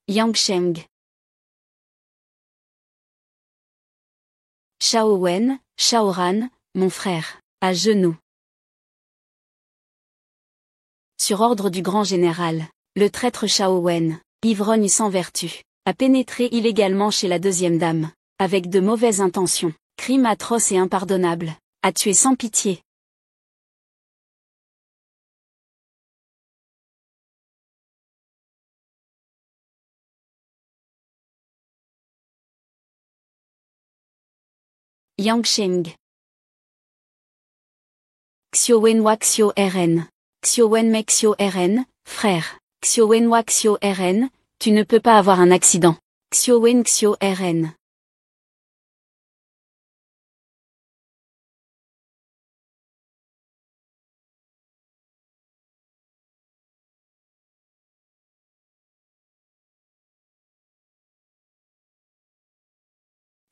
Yangsheng. Shaowen, Shaoran, mon frère, à genoux. Sur ordre du grand général, le traître Shaowen, ivrogne sans vertu, a pénétré illégalement chez la deuxième dame, avec de mauvaises intentions, crime atroce et impardonnable, a tué sans pitié. Yangsheng. Xiaowen wa Xiao RN. Xiaowen Mei Xiao RN, frère. Xiaowen wa Xiao RN, tu ne peux pas avoir un accident. Xiaowen Xiao RN.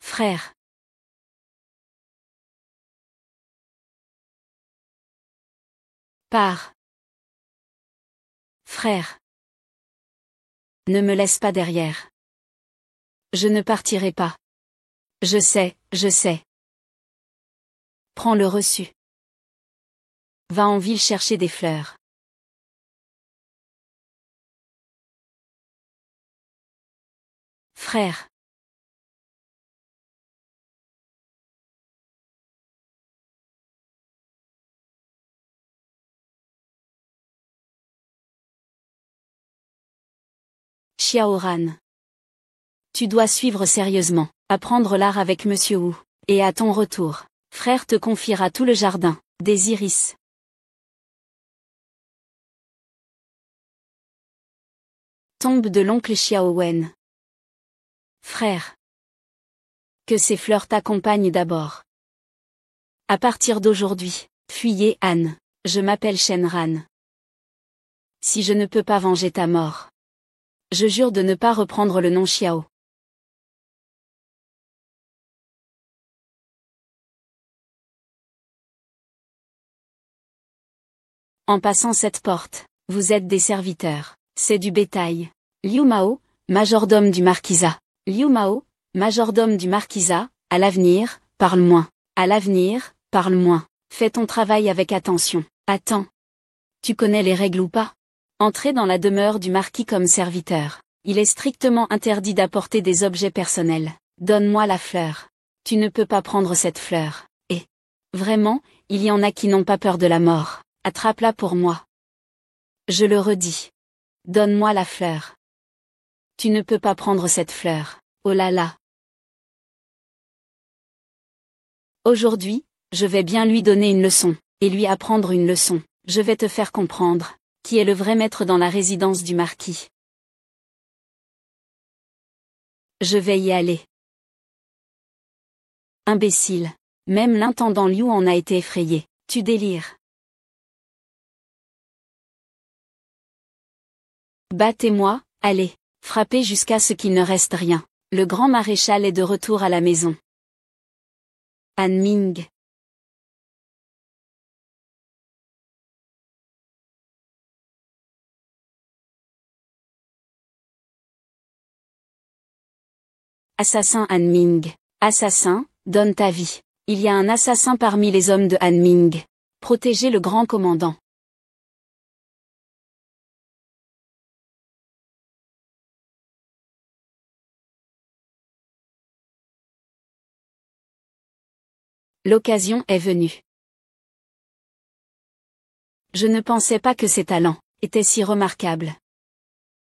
Frère. Pars. Frère. Ne me laisse pas derrière. Je ne partirai pas. Je sais, je sais. Prends le reçu. Va en ville chercher des fleurs. Frère. Xiaoran. Tu dois suivre sérieusement, apprendre l'art avec Monsieur Wu, et à ton retour, frère te confiera tout le jardin, des iris. Tombe de l'oncle Xiaowen. Frère. Que ces fleurs t'accompagnent d'abord. À partir d'aujourd'hui, fuyez Anne, je m'appelle Shenran. Si je ne peux pas venger ta mort, je jure de ne pas reprendre le nom Xiao. En passant cette porte, vous êtes des serviteurs, c'est du bétail. Liu Mao, majordome du marquisat. Liu Mao, majordome du marquisat, à l'avenir, parle moins. À l'avenir, parle moins. Fais ton travail avec attention. Attends. Tu connais les règles ou pas? Entrez dans la demeure du marquis comme serviteur. Il est strictement interdit d'apporter des objets personnels. Donne-moi la fleur. Tu ne peux pas prendre cette fleur. Et vraiment, il y en a qui n'ont pas peur de la mort. Attrape-la pour moi. Je le redis. Donne-moi la fleur. Tu ne peux pas prendre cette fleur. Oh là là. Aujourd'hui, je vais bien lui donner une leçon, et lui apprendre une leçon. Je vais te faire comprendre, qui est le vrai maître dans la résidence du marquis. Je vais y aller. Imbécile. Même l'intendant Liu en a été effrayé. Tu délires. Battez-moi, allez, frappez jusqu'à ce qu'il ne reste rien. Le grand maréchal est de retour à la maison. Han Ming. Assassin Han Ming. Assassin, donne ta vie. Il y a un assassin parmi les hommes de Han Ming. Protégez le grand commandant. L'occasion est venue. Je ne pensais pas que ses talents étaient si remarquables.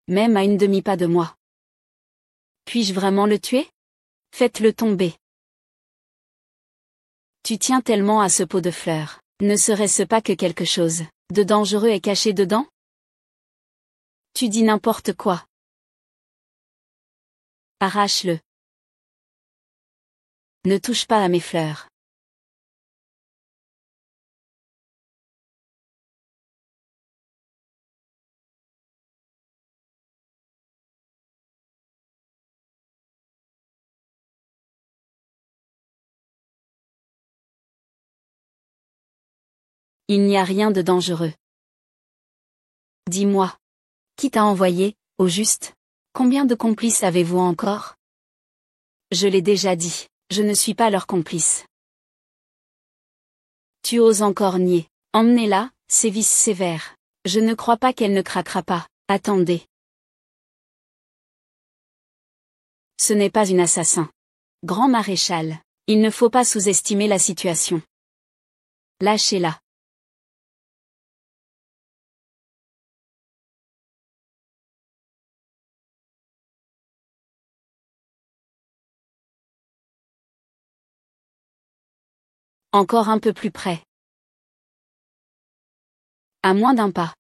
Même à une demi-pas de moi. Puis-je vraiment le tuer? Faites-le tomber. Tu tiens tellement à ce pot de fleurs. Ne serait-ce pas que quelque chose de dangereux est caché dedans? Tu dis n'importe quoi. Arrache-le. Ne touche pas à mes fleurs. Il n'y a rien de dangereux. Dis-moi. Qui t'a envoyé, au juste? Combien de complices avez-vous encore? Je l'ai déjà dit, je ne suis pas leur complice. Tu oses encore nier. Emmenez-la, sévice sévère. Je ne crois pas qu'elle ne craquera pas. Attendez. Ce n'est pas une assassin. Grand maréchal, il ne faut pas sous-estimer la situation. Lâchez-la. Encore un peu plus près. À moins d'un pas.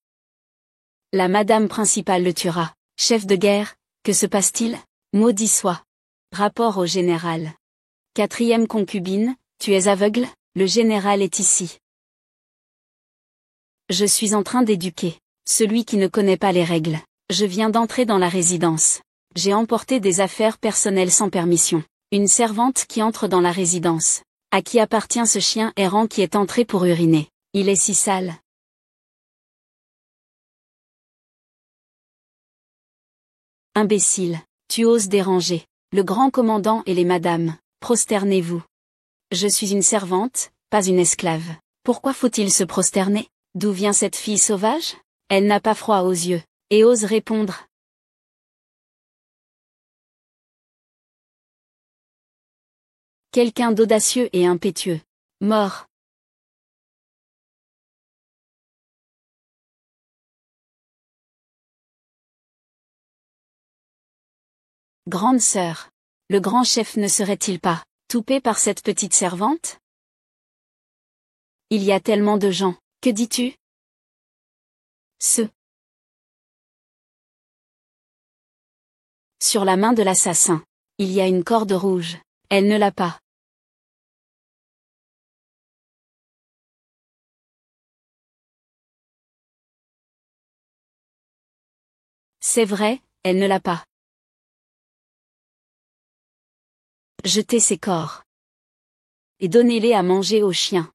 La madame principale le tuera. Chef de guerre, que se passe-t-il? Maudit soit. Rapport au général. 4e concubine, tu es aveugle? Le général est ici. Je suis en train d'éduquer celui qui ne connaît pas les règles. Je viens d'entrer dans la résidence. J'ai emporté des affaires personnelles sans permission. Une servante qui entre dans la résidence. À qui appartient ce chien errant qui est entré pour uriner? Il est si sale. Imbécile, tu oses déranger le grand commandant et les madames. Prosternez-vous. Je suis une servante, pas une esclave. Pourquoi faut-il se prosterner? D'où vient cette fille sauvage? Elle n'a pas froid aux yeux, et ose répondre. Quelqu'un d'audacieux et impétueux. Mort. Grande sœur. Le grand chef ne serait-il pas toupé par cette petite servante? Il y a tellement de gens, que dis-tu? Sur la main de l'assassin, il y a une corde rouge. Elle ne l'a pas. C'est vrai, elle ne l'a pas. Jetez ces corps. Et donnez-les à manger aux chiens.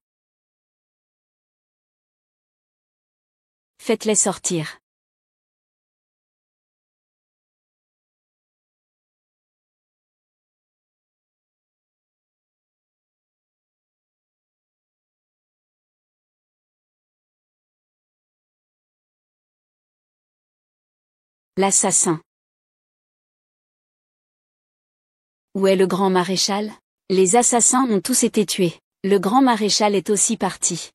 Faites-les sortir. L'assassin. Où est le grand maréchal? Les assassins ont tous été tués. Le grand maréchal est aussi parti.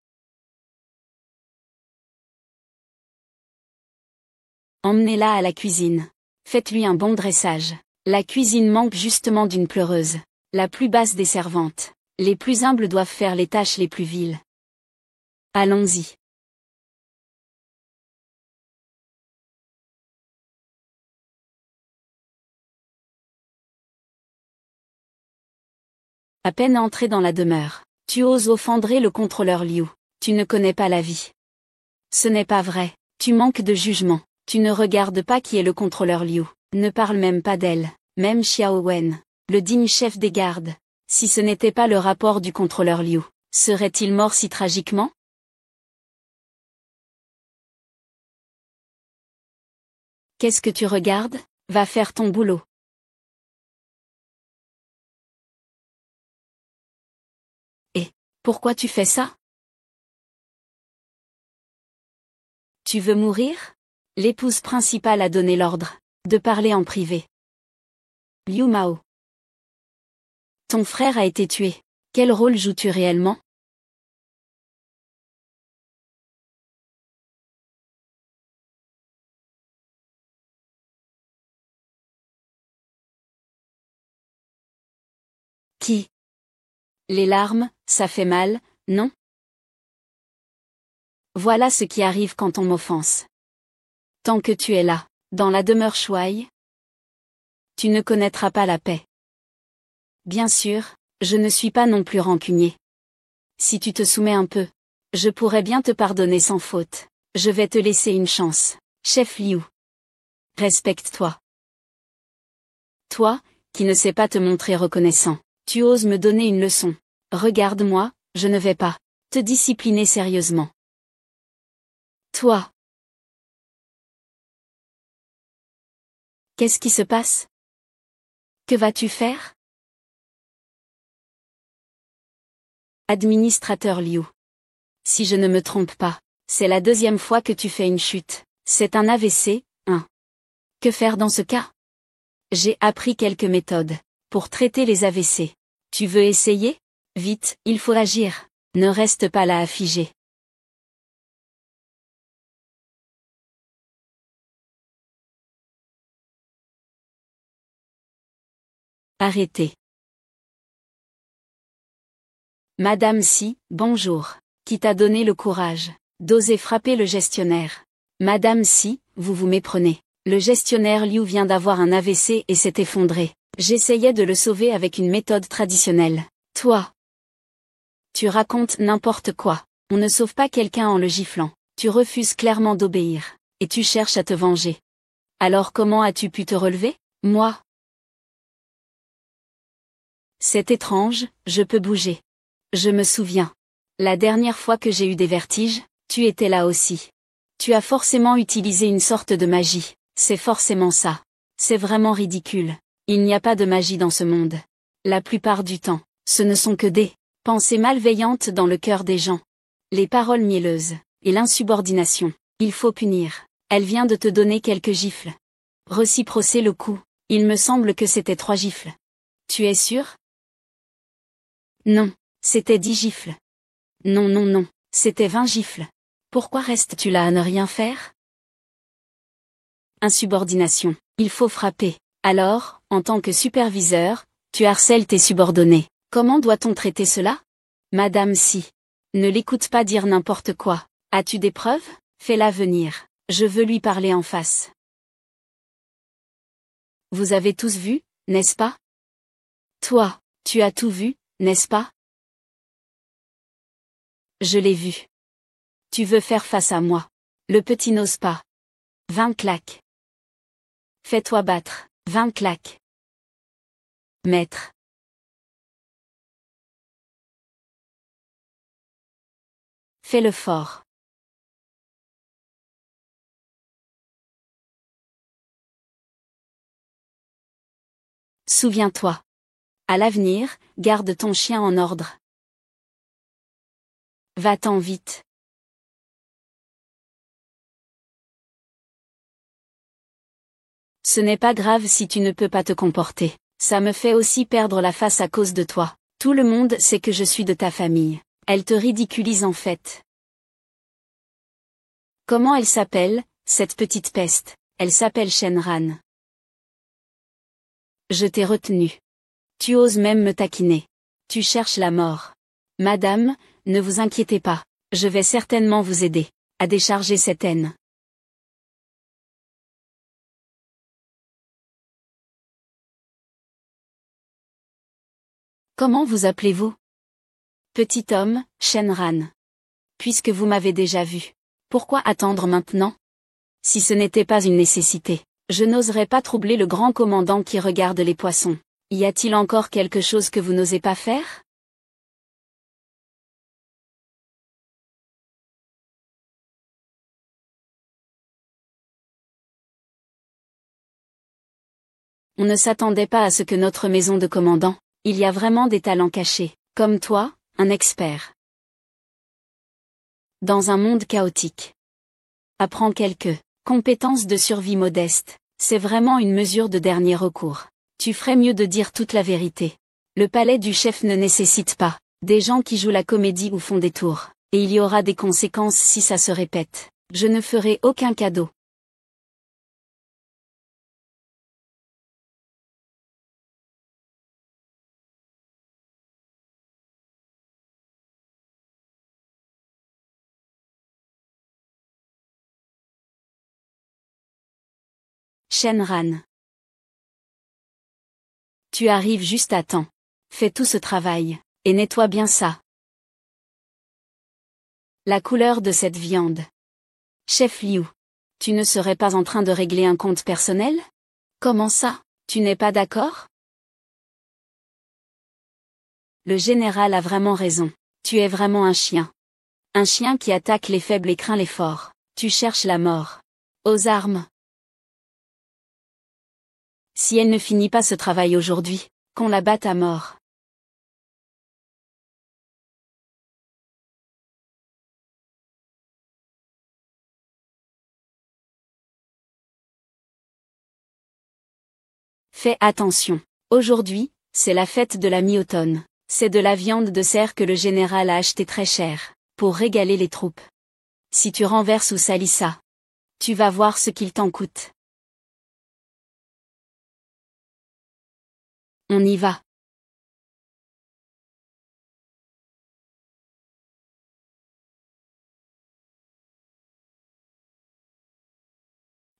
Emmenez-la à la cuisine. Faites-lui un bon dressage. La cuisine manque justement d'une pleureuse. La plus basse des servantes. Les plus humbles doivent faire les tâches les plus viles. Allons-y. À peine entré dans la demeure, tu oses offendrer le contrôleur Liu. Tu ne connais pas la vie. Ce n'est pas vrai, tu manques de jugement. Tu ne regardes pas qui est le contrôleur Liu. Ne parle même pas d'elle, même Xiao Wen, le digne chef des gardes. Si ce n'était pas le rapport du contrôleur Liu, serait-il mort si tragiquement? Qu'est-ce que tu regardes? Va faire ton boulot. Et, pourquoi tu fais ça? Tu veux mourir? L'épouse principale a donné l'ordre de parler en privé. Liu Mao. Ton frère a été tué. Quel rôle joues-tu réellement? Qui? Les larmes, ça fait mal, non? Voilà ce qui arrive quand on m'offense. Tant que tu es là, dans la demeure Shuai, tu ne connaîtras pas la paix. Bien sûr, je ne suis pas non plus rancunier. Si tu te soumets un peu, je pourrais bien te pardonner sans faute. Je vais te laisser une chance, chef Liu. Respecte-toi. Toi, qui ne sais pas te montrer reconnaissant, tu oses me donner une leçon. Regarde-moi, je ne vais pas te discipliner sérieusement. Toi. Qu'est-ce qui se passe? Que vas-tu faire? Administrateur Liu. Si je ne me trompe pas, c'est la deuxième fois que tu fais une chute. C'est un AVC, hein? Que faire dans ce cas? J'ai appris quelques méthodes pour traiter les AVC. Tu veux essayer? Vite, il faut agir. Ne reste pas là à figer. Arrêtez. Madame Si, bonjour. Qui t'a donné le courage d'oser frapper le gestionnaire? Madame Si, vous vous méprenez. Le gestionnaire Liu vient d'avoir un AVC et s'est effondré. J'essayais de le sauver avec une méthode traditionnelle. Toi, tu racontes n'importe quoi. On ne sauve pas quelqu'un en le giflant. Tu refuses clairement d'obéir. Et tu cherches à te venger. Alors comment as-tu pu te relever? Moi. C'est étrange, je peux bouger. Je me souviens. La dernière fois que j'ai eu des vertiges, tu étais là aussi. Tu as forcément utilisé une sorte de magie. C'est forcément ça. C'est vraiment ridicule. Il n'y a pas de magie dans ce monde. La plupart du temps, ce ne sont que des pensées malveillantes dans le cœur des gens. Les paroles mielleuses, et l'insubordination. Il faut punir. Elle vient de te donner quelques gifles. Réciprocer le coup. Il me semble que c'était 3 gifles. Tu es sûr? Non, c'était 10 gifles. Non, non, non, c'était 20 gifles. Pourquoi restes-tu là à ne rien faire? Insubordination. Il faut frapper. Alors, en tant que superviseur, tu harcèles tes subordonnés. Comment doit-on traiter cela? Madame Si. Ne l'écoute pas dire n'importe quoi. As-tu des preuves? Fais-la venir. Je veux lui parler en face. Vous avez tous vu, n'est-ce pas? Toi, tu as tout vu, n'est-ce pas? Je l'ai vu. Tu veux faire face à moi. Le petit n'ose pas. 20 claques. Fais-toi battre. 20 claques. Maître. Fais-le fort. Souviens-toi. À l'avenir, garde ton chien en ordre. Va-t'en vite. Ce n'est pas grave si tu ne peux pas te comporter. Ça me fait aussi perdre la face à cause de toi. Tout le monde sait que je suis de ta famille. Elle te ridiculise en fait. Comment elle s'appelle, cette petite peste? Elle s'appelle Shenran. Je t'ai retenu. Tu oses même me taquiner. Tu cherches la mort. Madame, ne vous inquiétez pas. Je vais certainement vous aider à décharger cette haine. Comment vous appelez-vous? Petit homme, Shenran. Puisque vous m'avez déjà vu. Pourquoi attendre maintenant? Si ce n'était pas une nécessité, je n'oserais pas troubler le grand commandant qui regarde les poissons. Y a-t-il encore quelque chose que vous n'osez pas faire? On ne s'attendait pas à ce que notre maison de commandant. Il y a vraiment des talents cachés, comme toi, un expert. Dans un monde chaotique. Apprends quelques compétences de survie modestes. C'est vraiment une mesure de dernier recours. Tu ferais mieux de dire toute la vérité. Le palais du chef ne nécessite pas des gens qui jouent la comédie ou font des tours. Et il y aura des conséquences si ça se répète. Je ne ferai aucun cadeau. Shenran. Tu arrives juste à temps. Fais tout ce travail, et nettoie bien ça. La couleur de cette viande. Chef Liu. Tu ne serais pas en train de régler un compte personnel? Comment ça? Tu n'es pas d'accord? Le général a vraiment raison. Tu es vraiment un chien. Un chien qui attaque les faibles et craint les forts. Tu cherches la mort. Aux armes. Si elle ne finit pas ce travail aujourd'hui, qu'on la batte à mort. Fais attention. Aujourd'hui, c'est la fête de la mi-automne. C'est de la viande de cerf que le général a acheté très cher, pour régaler les troupes. Si tu renverses ou salis ça, tu vas voir ce qu'il t'en coûte. On y va.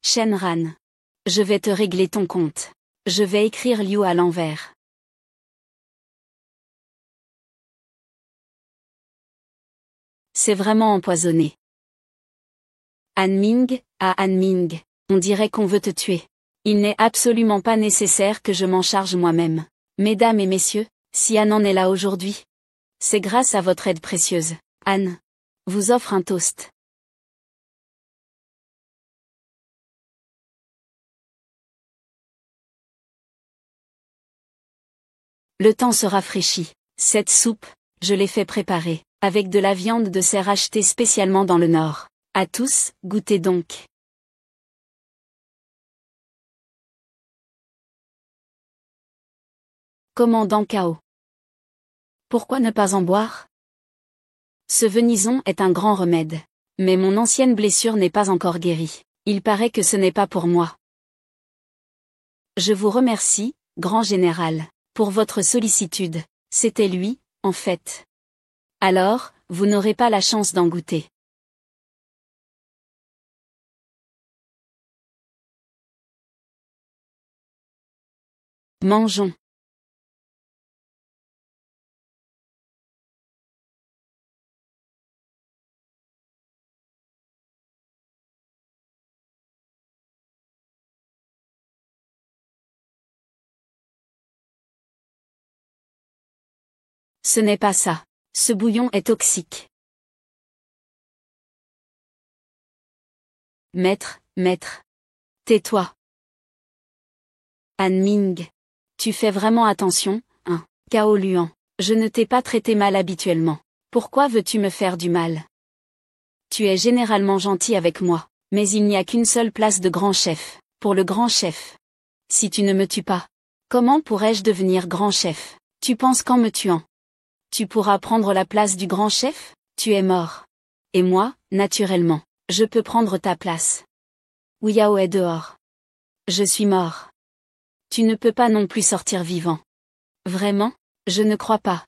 Shenran. Je vais te régler ton compte. Je vais écrire Liu à l'envers. C'est vraiment empoisonné. Anming, à Anming, on dirait qu'on veut te tuer. Il n'est absolument pas nécessaire que je m'en charge moi-même. Mesdames et messieurs, si Anne en est là aujourd'hui, c'est grâce à votre aide précieuse. Anne vous offre un toast. Le temps se rafraîchit. Cette soupe, je l'ai fait préparer, avec de la viande de cerf achetée spécialement dans le Nord. À tous, goûtez donc. Commandant Cao. Pourquoi ne pas en boire? Ce venison est un grand remède. Mais mon ancienne blessure n'est pas encore guérie. Il paraît que ce n'est pas pour moi. Je vous remercie, grand général, pour votre sollicitude. C'était lui, en fait. Alors, vous n'aurez pas la chance d'en goûter. Mangeons. Ce n'est pas ça. Ce bouillon est toxique. Maître, maître. Tais-toi. Anming. Tu fais vraiment attention, hein, Cao Luan. Je ne t'ai pas traité mal habituellement. Pourquoi veux-tu me faire du mal? Tu es généralement gentil avec moi, mais il n'y a qu'une seule place de grand chef, pour le grand chef. Si tu ne me tues pas, comment pourrais-je devenir grand chef? Tu penses qu'en me tuant, tu pourras prendre la place du grand chef? Tu es mort. Et moi, naturellement, je peux prendre ta place. Wu Yao est dehors. Je suis mort. Tu ne peux pas non plus sortir vivant. Vraiment? Je ne crois pas.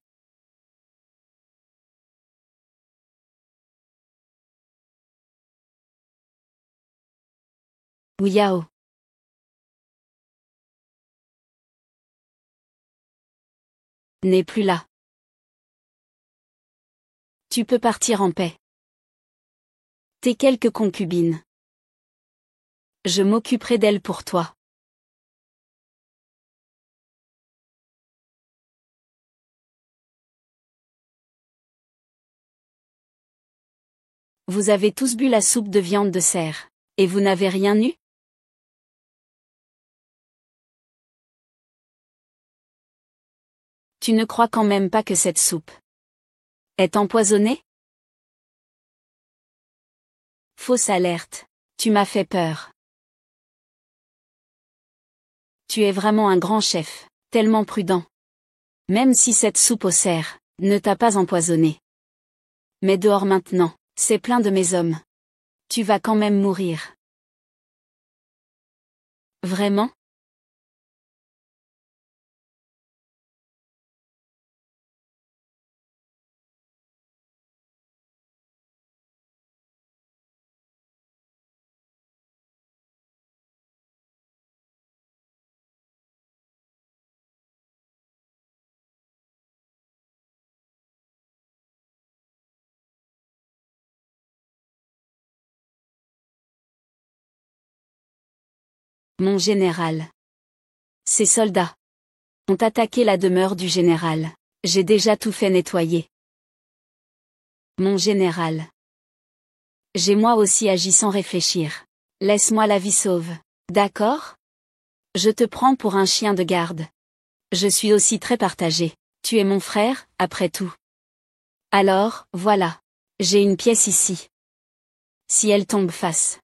Wu Yao. N'est plus là. Tu peux partir en paix. Tes quelques concubines. Je m'occuperai d'elles pour toi. Vous avez tous bu la soupe de viande de cerf. Et vous n'avez rien eu? Tu ne crois quand même pas que cette soupe est empoisonnée? Fausse alerte. Tu m'as fait peur. Tu es vraiment un grand chef, tellement prudent. Même si cette soupe au cerf ne t'a pas empoisonné. Mais dehors maintenant, c'est plein de mes hommes. Tu vas quand même mourir. Vraiment? Mon général. Ces soldats ont attaqué la demeure du général. J'ai déjà tout fait nettoyer. Mon général. J'ai moi aussi agi sans réfléchir. Laisse-moi la vie sauve. D'accord? Je te prends pour un chien de garde. Je suis aussi très partagé. Tu es mon frère, après tout. Alors, voilà. J'ai une pièce ici. Si elle tombe face,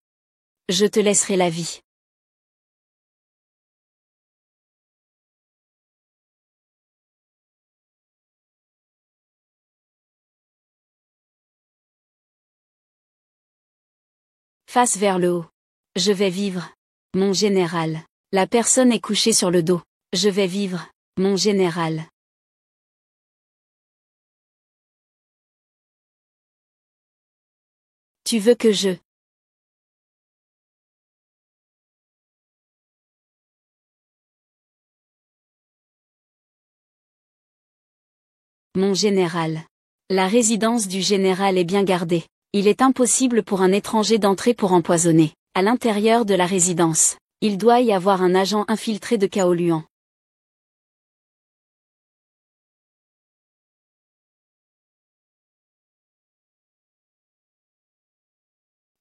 je te laisserai la vie. Face vers le haut. Je vais vivre. Mon général. La personne est couchée sur le dos. Je vais vivre. Mon général. Tu veux que je... Mon général. La résidence du général est bien gardée. Il est impossible pour un étranger d'entrer pour empoisonner. À l'intérieur de la résidence, il doit y avoir un agent infiltré de Kaoluan.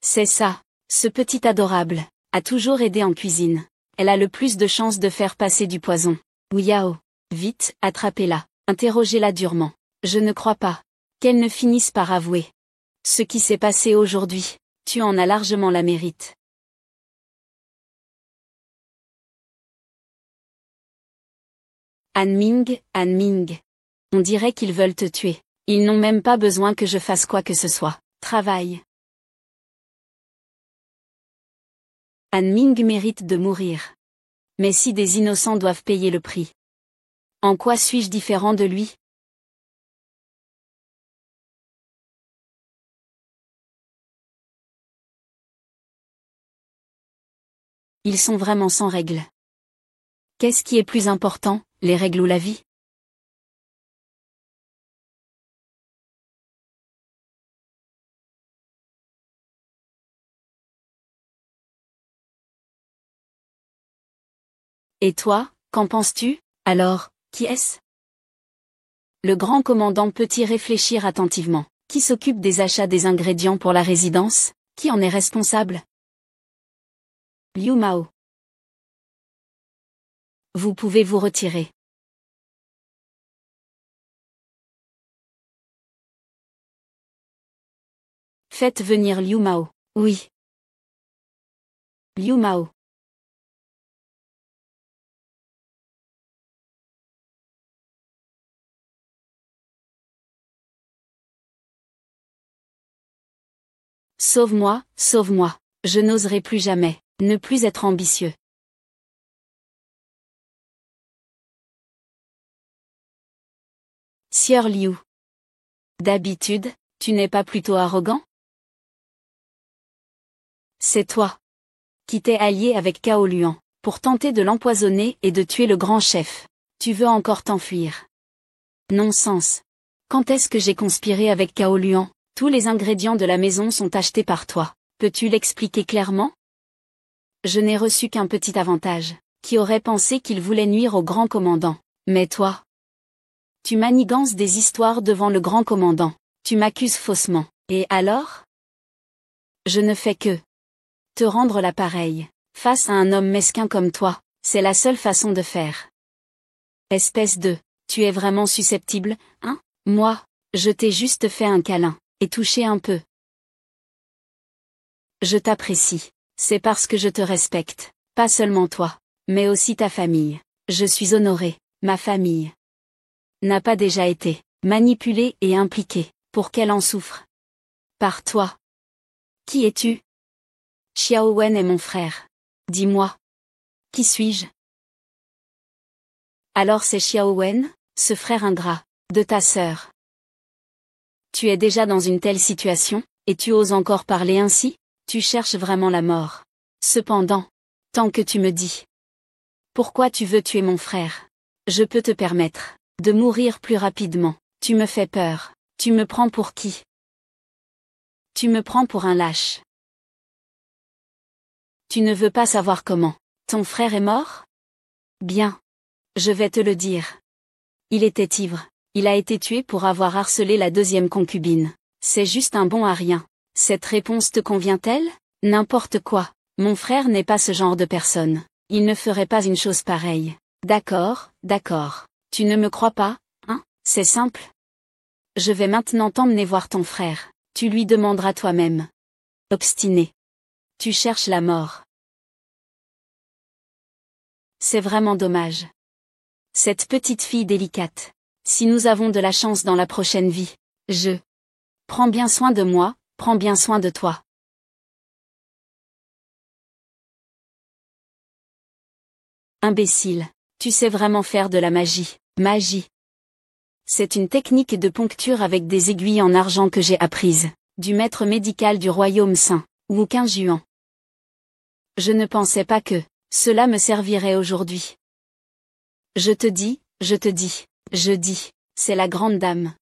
C'est ça. Ce petit adorable a toujours aidé en cuisine. Elle a le plus de chances de faire passer du poison. Ouyao. Vite, attrapez-la. Interrogez-la durement. Je ne crois pas qu'elle ne finisse par avouer. Ce qui s'est passé aujourd'hui, tu en as largement la mérite. Anming. On dirait qu'ils veulent te tuer. Ils n'ont même pas besoin que je fasse quoi que ce soit. Travaille. Anming mérite de mourir. Mais si des innocents doivent payer le prix. En quoi suis-je différent de lui? Ils sont vraiment sans règles. Qu'est-ce qui est plus important, les règles ou la vie? Et toi, qu'en penses-tu? Alors, qui est-ce? Le grand commandant peut y réfléchir attentivement. Qui s'occupe des achats des ingrédients pour la résidence? Qui en est responsable? Liu Mao. Vous pouvez vous retirer. Faites venir Liu Mao. Oui. Liu Mao. Sauve-moi, sauve-moi. Je n'oserai plus jamais, ne plus être ambitieux. Sieur Liu. D'habitude, tu n'es pas plutôt arrogant? C'est toi qui t'es allié avec Kaoluan pour tenter de l'empoisonner et de tuer le grand chef. Tu veux encore t'enfuir? Non-sens. Quand est-ce que j'ai conspiré avec Kaoluan? Tous les ingrédients de la maison sont achetés par toi. Peux-tu l'expliquer clairement? Je n'ai reçu qu'un petit avantage. Qui aurait pensé qu'il voulait nuire au grand commandant? Mais toi, tu manigances des histoires devant le grand commandant. Tu m'accuses faussement. Et alors? Je ne fais que te rendre l'appareil. Face à un homme mesquin comme toi, c'est la seule façon de faire. Espèce de... Tu es vraiment susceptible, hein? Moi, je t'ai juste fait un câlin, et touché un peu. Je t'apprécie. C'est parce que je te respecte. Pas seulement toi, mais aussi ta famille. Je suis honoré. Ma famille n'a pas déjà été manipulée et impliquée, pour qu'elle en souffre. Par toi. Qui es-tu? Xiao Wen est mon frère. Dis-moi. Qui suis-je? Alors c'est Xiao Wen, ce frère ingrat, de ta sœur. Tu es déjà dans une telle situation, et tu oses encore parler ainsi? Tu cherches vraiment la mort. Cependant, tant que tu me dis. Pourquoi tu veux tuer mon frère? Je peux te permettre de mourir plus rapidement. Tu me fais peur. Tu me prends pour qui? Tu me prends pour un lâche. Tu ne veux pas savoir comment. Ton frère est mort? Bien. Je vais te le dire. Il était ivre. Il a été tué pour avoir harcelé la deuxième concubine. C'est juste un bon à rien. Cette réponse te convient-elle? N'importe quoi. Mon frère n'est pas ce genre de personne. Il ne ferait pas une chose pareille. D'accord, d'accord. Tu ne me crois pas, hein? C'est simple. Je vais maintenant t'emmener voir ton frère. Tu lui demanderas toi-même. Obstiné. Tu cherches la mort. C'est vraiment dommage. Cette petite fille délicate. Si nous avons de la chance dans la prochaine vie, je prends bien soin de moi, prends bien soin de toi. Imbécile. Tu sais vraiment faire de la magie. Magie. C'est une technique de poncture avec des aiguilles en argent que j'ai apprise du maître médical du royaume saint, Wu Qingjuan. Je ne pensais pas que cela me servirait aujourd'hui. Je te dis, c'est la grande dame.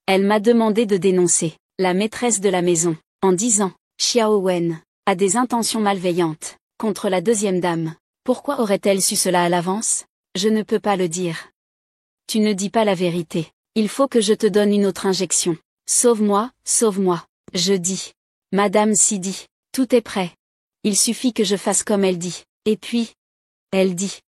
Elle m'a demandé de dénoncer la maîtresse de la maison, en disant, Xiao Wen a des intentions malveillantes contre la deuxième dame. Pourquoi aurait-elle su cela à l'avance? Je ne peux pas le dire. Tu ne dis pas la vérité. Il faut que je te donne une autre injection. Sauve-moi, sauve-moi. Je dis. Madame Sidi, tout est prêt. Il suffit que je fasse comme elle dit. Et puis, elle dit.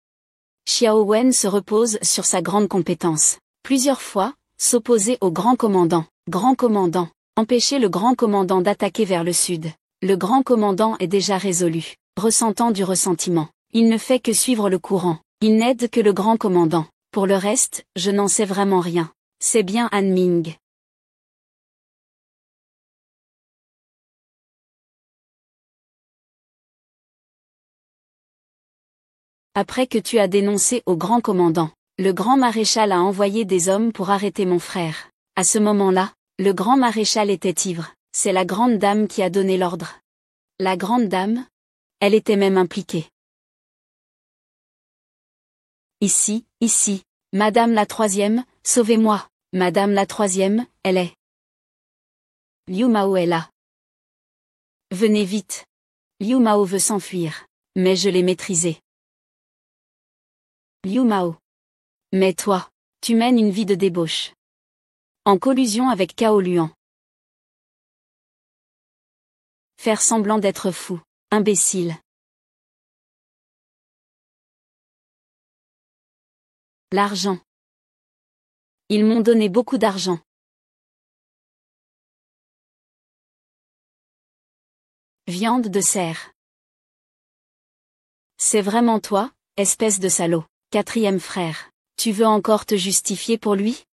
Xiao Wen se repose sur sa grande compétence. Plusieurs fois, s'opposer au grand commandant. Grand commandant. Empêcher le grand commandant d'attaquer vers le sud. Le grand commandant est déjà résolu, ressentant du ressentiment. Il ne fait que suivre le courant. Il n'aide que le grand commandant. Pour le reste, je n'en sais vraiment rien. C'est bien Han Ming. Après que tu as dénoncé au grand commandant, le grand maréchal a envoyé des hommes pour arrêter mon frère. À ce moment-là, le grand maréchal était ivre. C'est la grande dame qui a donné l'ordre. La grande dame? Elle était même impliquée. Ici, Madame la troisième, sauvez-moi. Madame la troisième, elle est. Liu Mao est là. Venez vite. Liu Mao veut s'enfuir. Mais je l'ai maîtrisé. Liu Mao. Mais toi, tu mènes une vie de débauche. En collusion avec Cao Luan. Faire semblant d'être fou. Imbécile. L'argent. Ils m'ont donné beaucoup d'argent. Viande de cerf. C'est vraiment toi, espèce de salaud. Quatrième frère. Tu veux encore te justifier pour lui?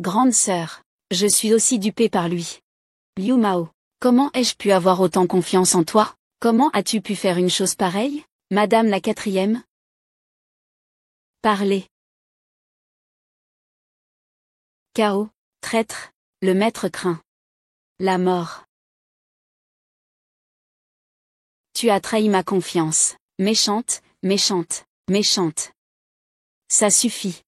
Grande sœur. Je suis aussi dupée par lui. Liu Mao. Comment ai-je pu avoir autant confiance en toi? Comment as-tu pu faire une chose pareille? Madame la quatrième? Parlez. Cao, traître, le maître craint. La mort. Tu as trahi ma confiance. Méchante, méchante, méchante. Ça suffit.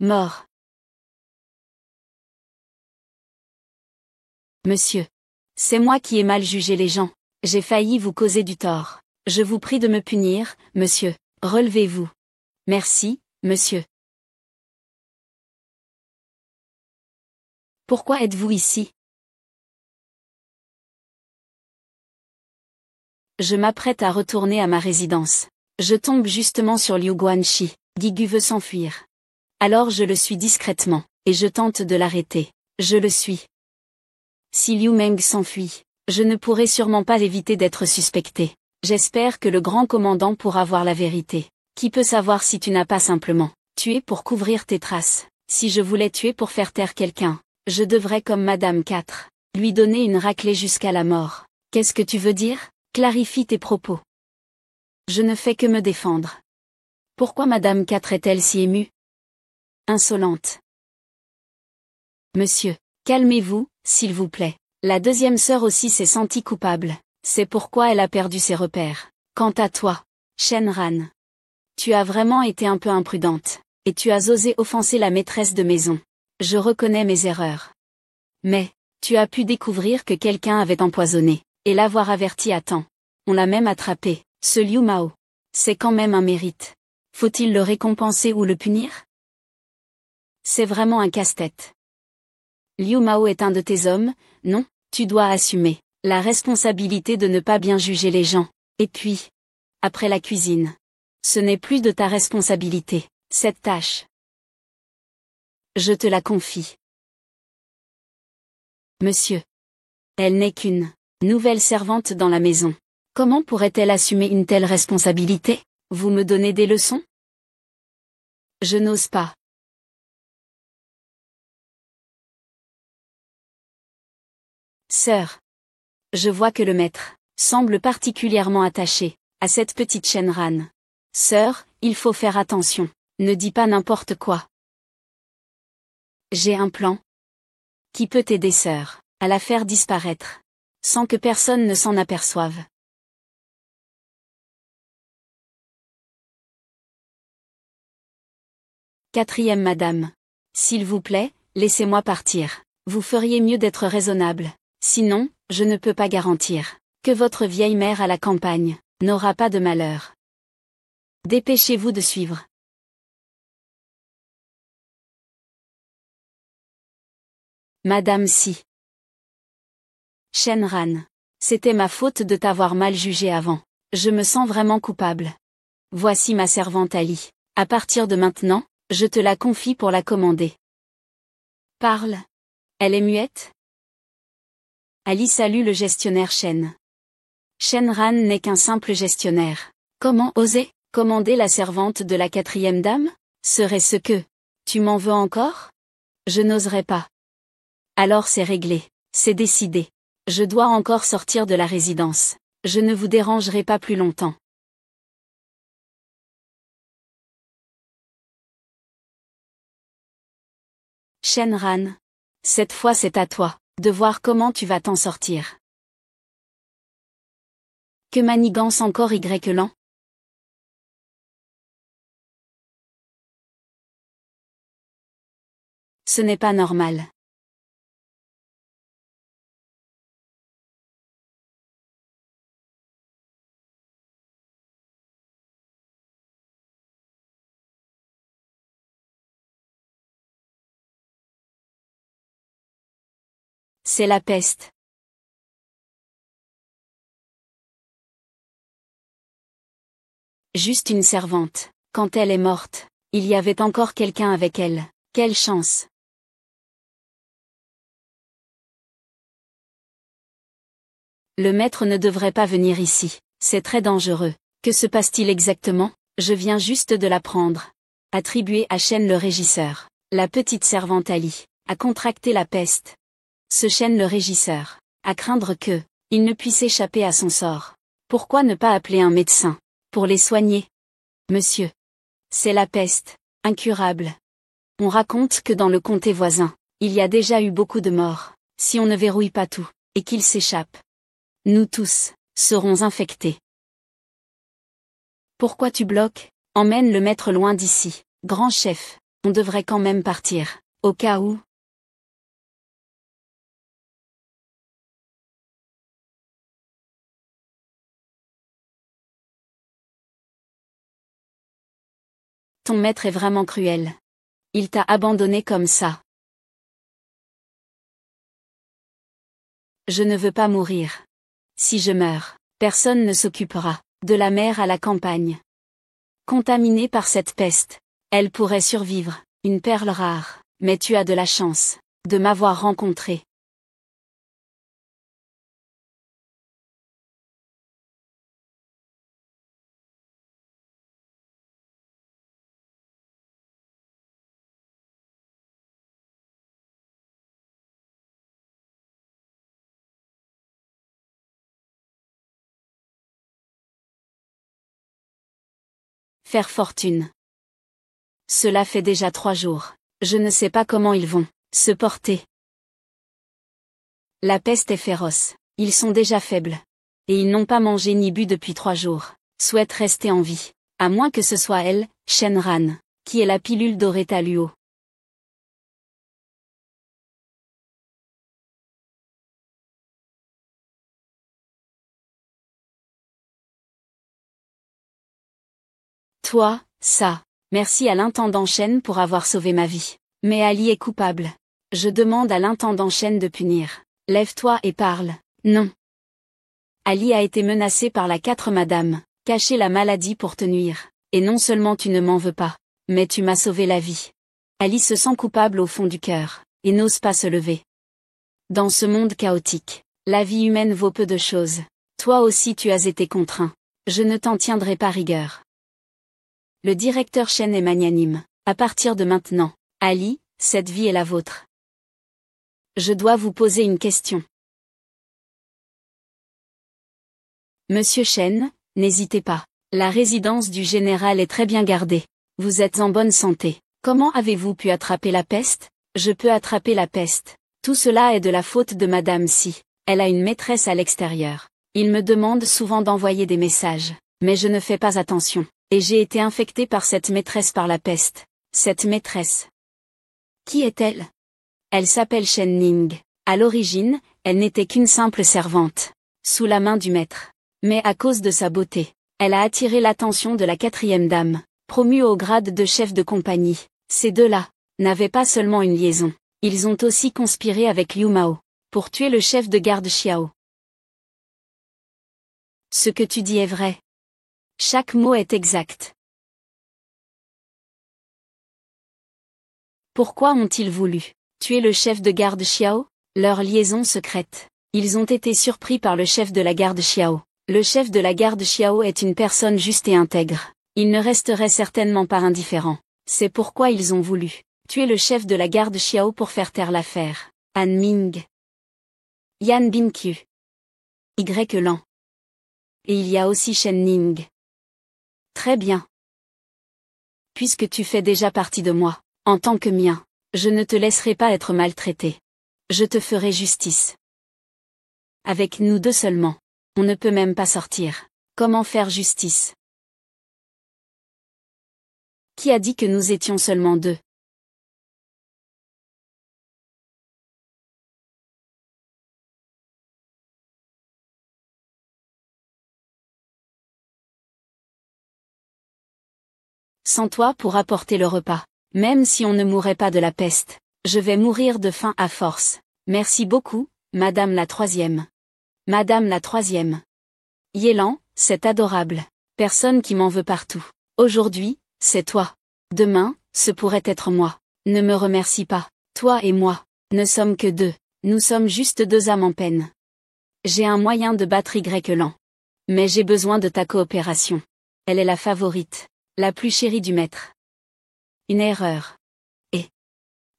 Mort. Monsieur. C'est moi qui ai mal jugé les gens. J'ai failli vous causer du tort. Je vous prie de me punir, monsieur. Relevez-vous. Merci, monsieur. Pourquoi êtes-vous ici? Je m'apprête à retourner à ma résidence. Je tombe justement sur Liu Guanxi. Guigu veut s'enfuir. Alors je le suis discrètement, et je tente de l'arrêter. Je le suis. Si Liu Meng s'enfuit, je ne pourrai sûrement pas éviter d'être suspecté. J'espère que le grand commandant pourra voir la vérité. Qui peut savoir si tu n'as pas simplement tué pour couvrir tes traces? Si je voulais tuer pour faire taire quelqu'un, je devrais comme Madame IV, lui donner une raclée jusqu'à la mort. Qu'est-ce que tu veux dire? Clarifie tes propos. Je ne fais que me défendre. Pourquoi Madame IV est-elle si émue? Insolente. Monsieur, calmez-vous, s'il vous plaît. La deuxième sœur aussi s'est sentie coupable. C'est pourquoi elle a perdu ses repères. Quant à toi, Shenran, tu as vraiment été un peu imprudente, et tu as osé offenser la maîtresse de maison. Je reconnais mes erreurs. Mais, tu as pu découvrir que quelqu'un avait empoisonné, et l'avoir averti à temps. On l'a même attrapé, ce Liu Mao. C'est quand même un mérite. Faut-il le récompenser ou le punir? C'est vraiment un casse-tête. Liu Mao est un de tes hommes, non, tu dois assumer la responsabilité de ne pas bien juger les gens. Et puis, après la cuisine, ce n'est plus de ta responsabilité, cette tâche. Je te la confie. Monsieur. Elle n'est qu'une nouvelle servante dans la maison. Comment pourrait-elle assumer une telle responsabilité? Vous me donnez des leçons? Je n'ose pas. Sœur. Je vois que le maître semble particulièrement attaché à cette petite Shenran. Sœur, il faut faire attention. Ne dis pas n'importe quoi. J'ai un plan qui peut t'aider, sœur, à la faire disparaître, sans que personne ne s'en aperçoive. Quatrième madame. S'il vous plaît, laissez-moi partir. Vous feriez mieux d'être raisonnable. Sinon, je ne peux pas garantir que votre vieille mère à la campagne n'aura pas de malheur. Dépêchez-vous de suivre. Madame Si. Shenran. C'était ma faute de t'avoir mal jugé avant. Je me sens vraiment coupable. Voici ma servante Ali. À partir de maintenant, je te la confie pour la commander. Parle. Elle est muette? Ali salue le gestionnaire Shen. Shenran n'est qu'un simple gestionnaire. Comment oser commander la servante de la quatrième dame? Serait-ce que tu m'en veux encore? Je n'oserais pas. Alors c'est réglé. C'est décidé. Je dois encore sortir de la résidence. Je ne vous dérangerai pas plus longtemps. Shenran. Cette fois c'est à toi de voir comment tu vas t'en sortir. Que manigance encore Y-Lan? Ce n'est pas normal. C'est la peste. Juste une servante. Quand elle est morte, il y avait encore quelqu'un avec elle. Quelle chance. Le maître ne devrait pas venir ici. C'est très dangereux. Que se passe-t-il exactement? Je viens juste de l'apprendre. Attribué à Shen le régisseur. La petite servante Ali a contracté la peste. Ce Shen le régisseur à craindre que il ne puisse échapper à son sort. Pourquoi ne pas appeler un médecin pour les soigner? Monsieur. C'est la peste, incurable. On raconte que dans le comté voisin, il y a déjà eu beaucoup de morts. Si on ne verrouille pas tout, et qu'il s'échappe, nous tous serons infectés. Pourquoi tu bloques? Emmène le maître loin d'ici. Grand chef, on devrait quand même partir, au cas où. Ton maître est vraiment cruel. Il t'a abandonné comme ça. Je ne veux pas mourir. Si je meurs, personne ne s'occupera de la mère à la campagne. Contaminée par cette peste, elle pourrait survivre, une perle rare, mais tu as de la chance de m'avoir rencontré. Faire fortune. Cela fait déjà 3 jours. Je ne sais pas comment ils vont se porter. La peste est féroce. Ils sont déjà faibles. Et ils n'ont pas mangé ni bu depuis 3 jours. Souhaitent rester en vie. À moins que ce soit elle, Shenran, qui est la pilule dorée Taluo. Toi, ça. Merci à l'intendant Shen pour avoir sauvé ma vie. Mais Ali est coupable. Je demande à l'intendant Shen de punir. Lève-toi et parle. Non. Ali a été menacé par la 4 madame. Cacher la maladie pour te nuire. Et non seulement tu ne m'en veux pas, mais tu m'as sauvé la vie. Ali se sent coupable au fond du cœur, et n'ose pas se lever. Dans ce monde chaotique, la vie humaine vaut peu de choses. Toi aussi tu as été contraint. Je ne t'en tiendrai pas rigueur. Le directeur Shen est magnanime. À partir de maintenant, Ali, cette vie est la vôtre. Je dois vous poser une question. Monsieur Shen, n'hésitez pas. La résidence du général est très bien gardée. Vous êtes en bonne santé. Comment avez-vous pu attraper la peste? Je peux attraper la peste. Tout cela est de la faute de Madame Si. Elle a une maîtresse à l'extérieur. Il me demande souvent d'envoyer des messages, mais je ne fais pas attention. Et j'ai été infectée par cette maîtresse par la peste. Cette maîtresse. Qui est-elle? Elle s'appelle Shen Ning. À l'origine, elle n'était qu'une simple servante, sous la main du maître. Mais à cause de sa beauté, elle a attiré l'attention de la 4e dame, promue au grade de chef de compagnie. Ces deux-là n'avaient pas seulement une liaison, ils ont aussi conspiré avec Liu Mao, pour tuer le chef de garde Xiao. Ce que tu dis est vrai. Chaque mot est exact. Pourquoi ont-ils voulu tuer le chef de garde Xiao? Leur liaison secrète. Ils ont été surpris par le chef de la garde Xiao. Le chef de la garde Xiao est une personne juste et intègre. Il ne resterait certainement pas indifférent. C'est pourquoi ils ont voulu tuer le chef de la garde Xiao pour faire taire l'affaire. Han Ming. Yan Bingqiu. Y Lan. Et il y a aussi Shen Ning. Très bien. Puisque tu fais déjà partie de moi, en tant que mien, je ne te laisserai pas être maltraité. Je te ferai justice. Avec nous deux seulement, on ne peut même pas sortir. Comment faire justice? Qui a dit que nous étions seulement deux? Sans toi pour apporter le repas. Même si on ne mourrait pas de la peste, je vais mourir de faim à force. Merci beaucoup, Madame la 3e. Madame la 3e. Yelan, c'est adorable. Personne qui m'en veut partout. Aujourd'hui, c'est toi. Demain, ce pourrait être moi. Ne me remercie pas. Toi et moi, ne sommes que deux. Nous sommes juste deux âmes en peine. J'ai un moyen de battre Y-Lan. Mais j'ai besoin de ta coopération. Elle est la favorite, la plus chérie du maître. Une erreur. Et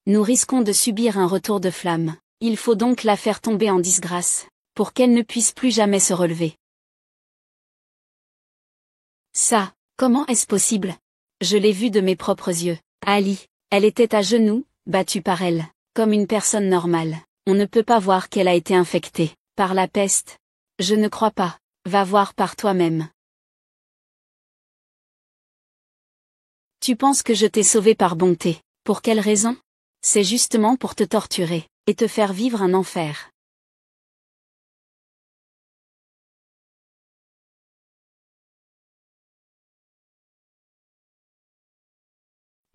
nous risquons de subir un retour de flamme. Il faut donc la faire tomber en disgrâce, pour qu'elle ne puisse plus jamais se relever. Ça, comment est-ce possible? Je l'ai vu de mes propres yeux. Ali, elle était à genoux, battue par elle, comme une personne normale. On ne peut pas voir qu'elle a été infectée par la peste. Je ne crois pas. Va voir par toi-même. Tu penses que je t'ai sauvé par bonté. Pour quelle raison? C'est justement pour te torturer, et te faire vivre un enfer.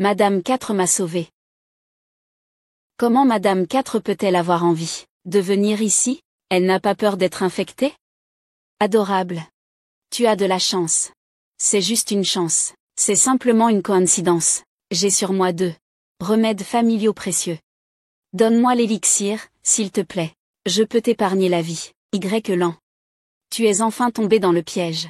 Madame 4 m'a sauvé. Comment Madame 4 peut-elle avoir envie de venir ici? Elle n'a pas peur d'être infectée? Adorable. Tu as de la chance. C'est juste une chance. C'est simplement une coïncidence. J'ai sur moi 2 remèdes familiaux précieux. Donne-moi l'élixir, s'il te plaît. Je peux t'épargner la vie. Y-Lan. Tu es enfin tombé dans le piège.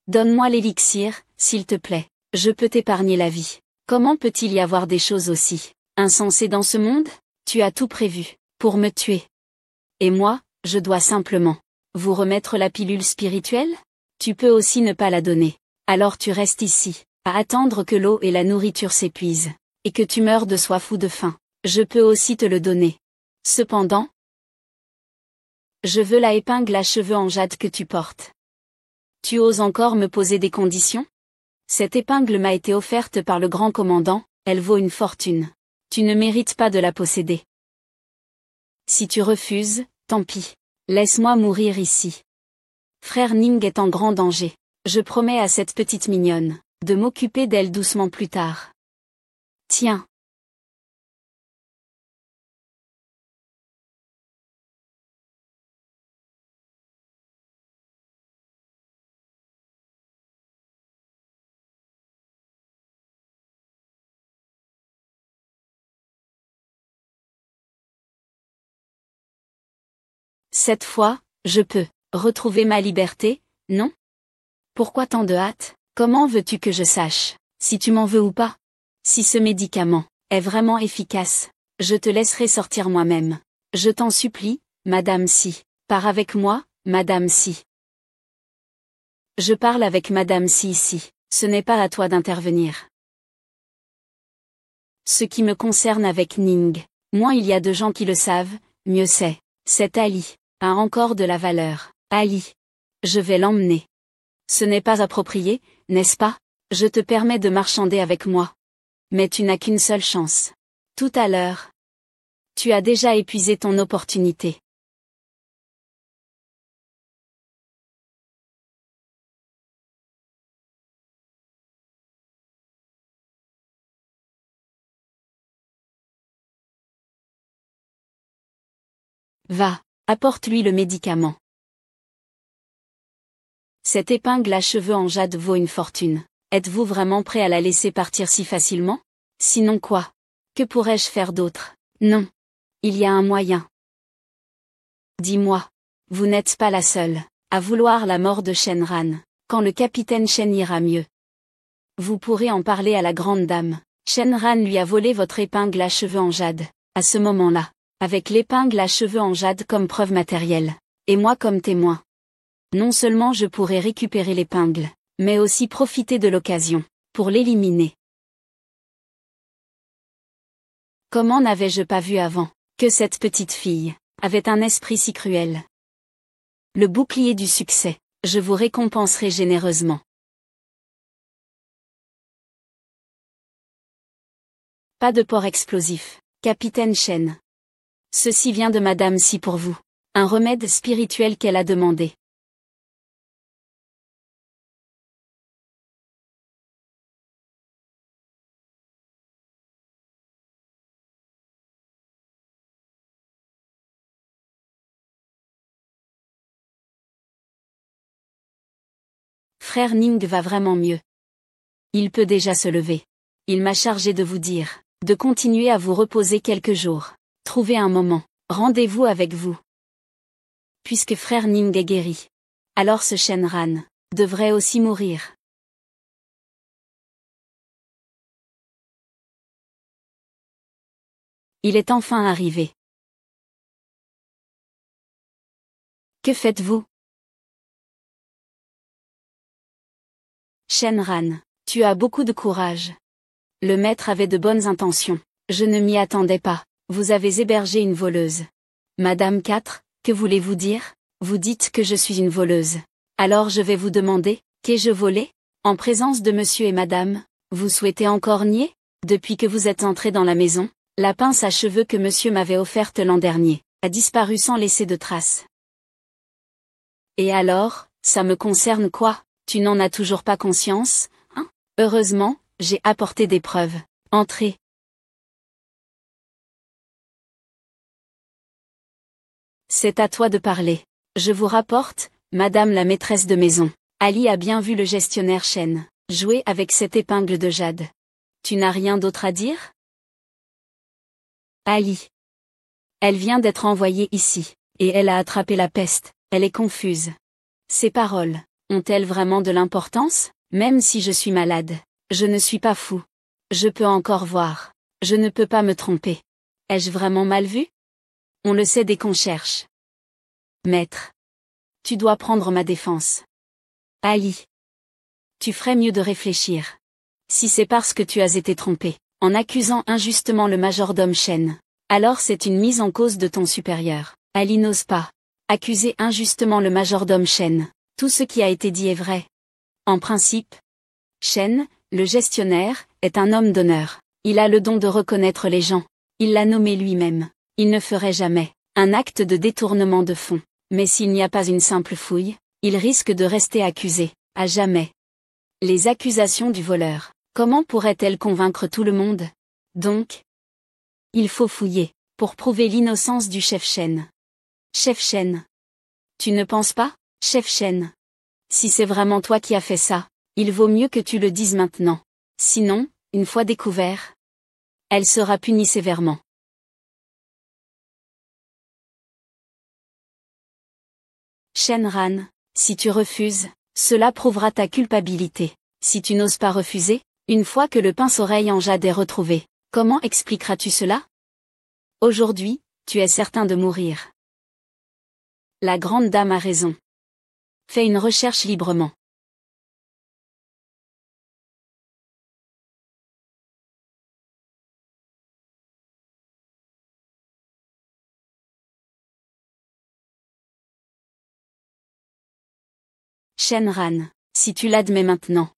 Donne-moi l'élixir, s'il te plaît. Je peux t'épargner la vie. Comment peut-il y avoir des choses aussi insensées dans ce monde? Tu as tout prévu pour me tuer. Et moi, je dois simplement vous remettre la pilule spirituelle? Tu peux aussi ne pas la donner. Alors tu restes ici, à attendre que l'eau et la nourriture s'épuisent, et que tu meurs de soif ou de faim. Je peux aussi te le donner. Cependant, je veux la épingle à cheveux en jade que tu portes. Tu oses encore me poser des conditions? Cette épingle m'a été offerte par le grand commandant, elle vaut une fortune. Tu ne mérites pas de la posséder. Si tu refuses, tant pis. Laisse-moi mourir ici. Frère Ning est en grand danger. Je promets à cette petite mignonne de m'occuper d'elle doucement plus tard. Tiens. Cette fois, je peux retrouver ma liberté, non? Pourquoi tant de hâte? Comment veux-tu que je sache si tu m'en veux ou pas? Si ce médicament est vraiment efficace, je te laisserai sortir moi-même. Je t'en supplie, Madame Si. Pars avec moi, Madame Si. Je parle avec Madame Si ici. Ce n'est pas à toi d'intervenir. Ce qui me concerne avec Ning, moins il y a de gens qui le savent, mieux c'est. Cet Ali a encore de la valeur. Ali. Je vais l'emmener. Ce n'est pas approprié, n'est-ce pas? Je te permets de marchander avec moi. Mais tu n'as qu'une seule chance. Tout à l'heure. Tu as déjà épuisé ton opportunité. Va, apporte-lui le médicament. Cette épingle à cheveux en jade vaut une fortune. Êtes-vous vraiment prêt à la laisser partir si facilement? Sinon quoi? Que pourrais-je faire d'autre? Non. Il y a un moyen. Dis-moi. Vous n'êtes pas la seule à vouloir la mort de Shenran. Quand le capitaine Shen ira mieux, vous pourrez en parler à la grande dame. Shenran lui a volé votre épingle à cheveux en jade. À ce moment-là, avec l'épingle à cheveux en jade comme preuve matérielle, et moi comme témoin. Non seulement je pourrais récupérer l'épingle, mais aussi profiter de l'occasion, pour l'éliminer. Comment n'avais-je pas vu avant, que cette petite fille avait un esprit si cruel? Le bouclier du succès, je vous récompenserai généreusement. Pas de port explosif, Capitaine Shen. Ceci vient de Madame Si pour vous. Un remède spirituel qu'elle a demandé. Frère Ning va vraiment mieux. Il peut déjà se lever. Il m'a chargé de vous dire, de continuer à vous reposer quelques jours. Trouvez un moment. Rendez-vous avec vous. Puisque frère Ning est guéri. Alors ce Shenran devrait aussi mourir. Il est enfin arrivé. Que faites-vous? Shenran, tu as beaucoup de courage. Le maître avait de bonnes intentions. Je ne m'y attendais pas. Vous avez hébergé une voleuse. Madame 4, que voulez-vous dire? Vous dites que je suis une voleuse. Alors je vais vous demander, qu'ai-je volé? En présence de monsieur et madame, vous souhaitez encore nier? Depuis que vous êtes entré dans la maison, la pince à cheveux que monsieur m'avait offerte l'an dernier a disparu sans laisser de traces. Et alors, ça me concerne quoi? Tu n'en as toujours pas conscience, hein? Heureusement, j'ai apporté des preuves. Entrez. C'est à toi de parler. Je vous rapporte, madame la maîtresse de maison. Ali a bien vu le gestionnaire Shen jouer avec cette épingle de jade. Tu n'as rien d'autre à dire? Ali. Elle vient d'être envoyée ici, et elle a attrapé la peste. Elle est confuse. Ces paroles ont-elles vraiment de l'importance? Même si je suis malade, je ne suis pas fou. Je peux encore voir. Je ne peux pas me tromper. Ai-je vraiment mal vu? On le sait dès qu'on cherche. Maître. Tu dois prendre ma défense. Ali. Tu ferais mieux de réfléchir. Si c'est parce que tu as été trompé, en accusant injustement le majordome Shen, alors c'est une mise en cause de ton supérieur. Ali n'ose pas accuser injustement le majordome Shen. Tout ce qui a été dit est vrai. En principe, Shen, le gestionnaire, est un homme d'honneur. Il a le don de reconnaître les gens. Il l'a nommé lui-même. Il ne ferait jamais un acte de détournement de fonds. Mais s'il n'y a pas une simple fouille, il risque de rester accusé, à jamais. Les accusations du voleur, comment pourraient-elles convaincre tout le monde? Donc, il faut fouiller, pour prouver l'innocence du chef Shen. Chef Shen. Tu ne penses pas, chef Shen? Si c'est vraiment toi qui as fait ça, il vaut mieux que tu le dises maintenant. Sinon, une fois découvert, elle sera punie sévèrement. Shenran, si tu refuses, cela prouvera ta culpabilité. Si tu n'oses pas refuser, une fois que le pince-oreille en jade est retrouvé, comment expliqueras-tu cela? Aujourd'hui, tu es certain de mourir. La grande dame a raison. Fais une recherche librement. Shenran, si tu l'admets maintenant,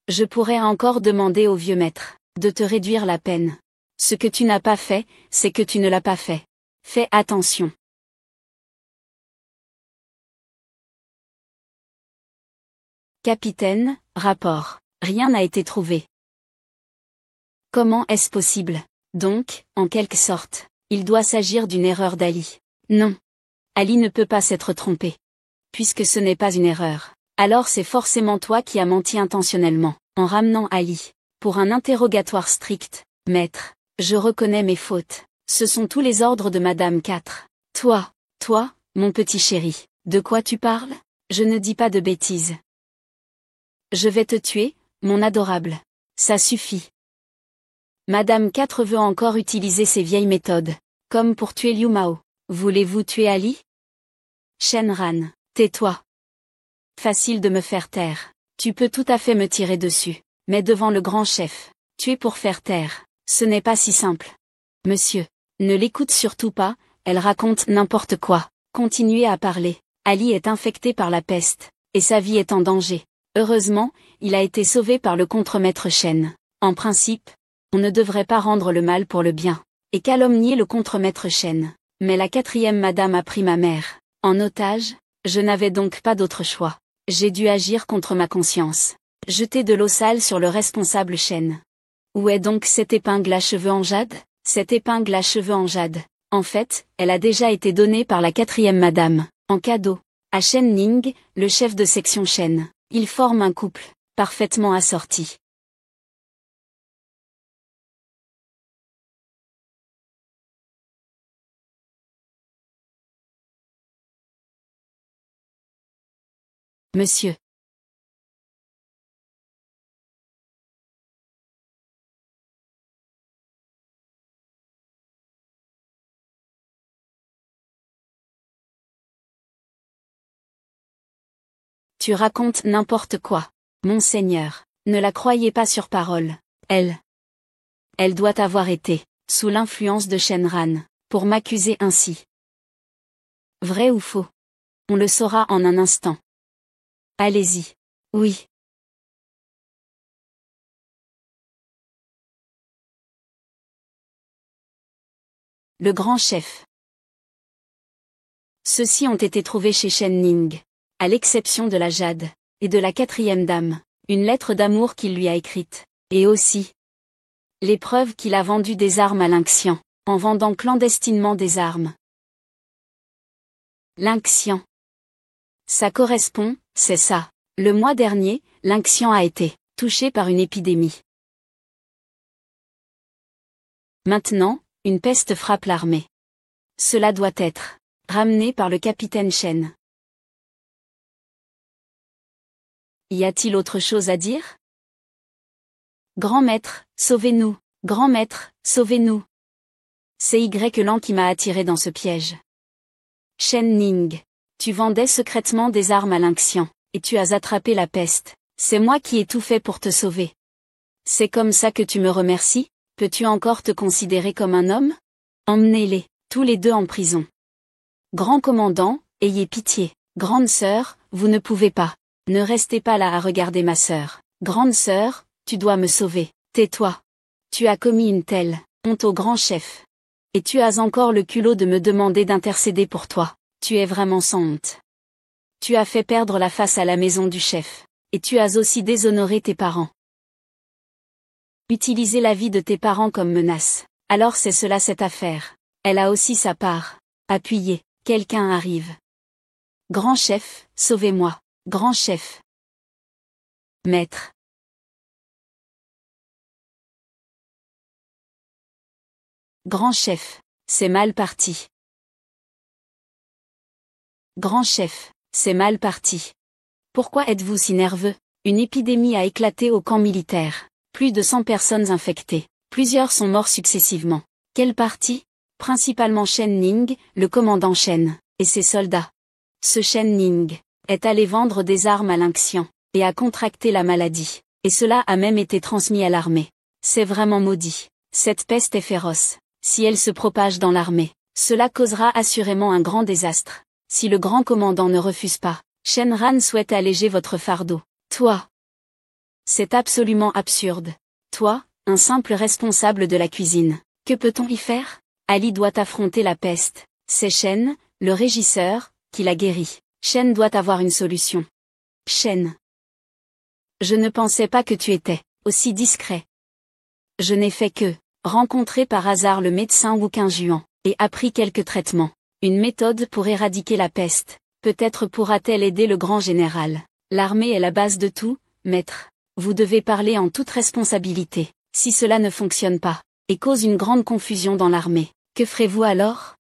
je pourrais encore demander au vieux maître de te réduire la peine. Ce que tu n'as pas fait, c'est que tu ne l'as pas fait. Fais attention. Capitaine, rapport. Rien n'a été trouvé. Comment est-ce possible? Donc, en quelque sorte, il doit s'agir d'une erreur d'Ali. Non. Ali ne peut pas s'être trompé. Puisque ce n'est pas une erreur, alors c'est forcément toi qui as menti intentionnellement, en ramenant Ali. Pour un interrogatoire strict, maître, je reconnais mes fautes. Ce sont tous les ordres de Madame IV. Toi, mon petit chéri, de quoi tu parles? Je ne dis pas de bêtises. Je vais te tuer, mon adorable. Ça suffit. Madame IV veut encore utiliser ses vieilles méthodes, comme pour tuer Liu Mao. Voulez-vous tuer Ali? Shenran, tais-toi. Facile de me faire taire. Tu peux tout à fait me tirer dessus, mais devant le grand chef, tuer pour faire taire, ce n'est pas si simple. Monsieur, ne l'écoute surtout pas, elle raconte n'importe quoi. Continuez à parler. Ali est infecté par la peste, et sa vie est en danger. Heureusement, il a été sauvé par le contremaître Shen. En principe, on ne devrait pas rendre le mal pour le bien, et calomnier le contremaître Shen. Mais la 4e madame a pris ma mère en otage, je n'avais donc pas d'autre choix. J'ai dû agir contre ma conscience. Jeter de l'eau sale sur le responsable Shen. Où est donc cette épingle à cheveux en jade? Cette épingle à cheveux en jade, en fait, elle a déjà été donnée par la 4e madame, en cadeau, à Shen Ning, le chef de section Shen. Ils forment un couple, parfaitement assorti. Monsieur. Tu racontes n'importe quoi. Monseigneur, ne la croyez pas sur parole. Elle doit avoir été sous l'influence de Shenran, pour m'accuser ainsi. Vrai ou faux? On le saura en un instant. Allez-y. Oui. Le grand chef. Ceux-ci ont été trouvés chez Shen Ning, à l'exception de la jade, et de la 4e dame, une lettre d'amour qu'il lui a écrite, et aussi les preuves qu'il a vendu des armes à Lynxian, en vendant clandestinement des armes. Lynxian. Ça correspond, c'est ça. Le mois dernier, Lynxian a été touché par une épidémie. Maintenant, une peste frappe l'armée. Cela doit être ramené par le capitaine Shen. Y a-t-il autre chose à dire? Grand maître, sauvez-nous! Grand maître, sauvez-nous! C'est Y qui m'a attiré dans ce piège. Shen Ning, tu vendais secrètement des armes à Lynxian, et tu as attrapé la peste. C'est moi qui ai tout fait pour te sauver. C'est comme ça que tu me remercies? Peux-tu encore te considérer comme un homme? Emmenez-les, tous les deux en prison. Grand commandant, ayez pitié. Grande sœur, vous ne pouvez pas. Ne restez pas là à regarder ma sœur. Grande sœur, tu dois me sauver. Tais-toi. Tu as commis une telle honte au grand chef. Et tu as encore le culot de me demander d'intercéder pour toi. Tu es vraiment sans honte. Tu as fait perdre la face à la maison du chef. Et tu as aussi déshonoré tes parents. Utiliser la vie de tes parents comme menace. Alors c'est cela cette affaire. Elle a aussi sa part. Appuyez, quelqu'un arrive. Grand chef, sauvez-moi. Grand chef. Maître. Grand chef, c'est mal parti. Grand chef, c'est mal parti. Pourquoi êtes-vous si nerveux? Une épidémie a éclaté au camp militaire. Plus de 100 personnes infectées. Plusieurs sont morts successivement. Quelle partie? Principalement Shen Ning, le commandant Shen, et ses soldats. Ce Shen Ning est allé vendre des armes à l'Inxian, et a contracté la maladie. Et cela a même été transmis à l'armée. C'est vraiment maudit. Cette peste est féroce. Si elle se propage dans l'armée, cela causera assurément un grand désastre. Si le grand commandant ne refuse pas, Shenran souhaite alléger votre fardeau. Toi. C'est absolument absurde. Toi, un simple responsable de la cuisine. Que peut-on y faire? Ali doit affronter la peste. C'est Shen, le régisseur, qui l'a guéri. Shen doit avoir une solution. Shen. Je ne pensais pas que tu étais aussi discret. Je n'ai fait que rencontrer par hasard le médecin Wu Qingjuan, et appris quelques traitements. Une méthode pour éradiquer la peste. Peut-être pourra-t-elle aider le grand général. L'armée est la base de tout, maître. Vous devez parler en toute responsabilité. Si cela ne fonctionne pas, et cause une grande confusion dans l'armée, que ferez-vous alors?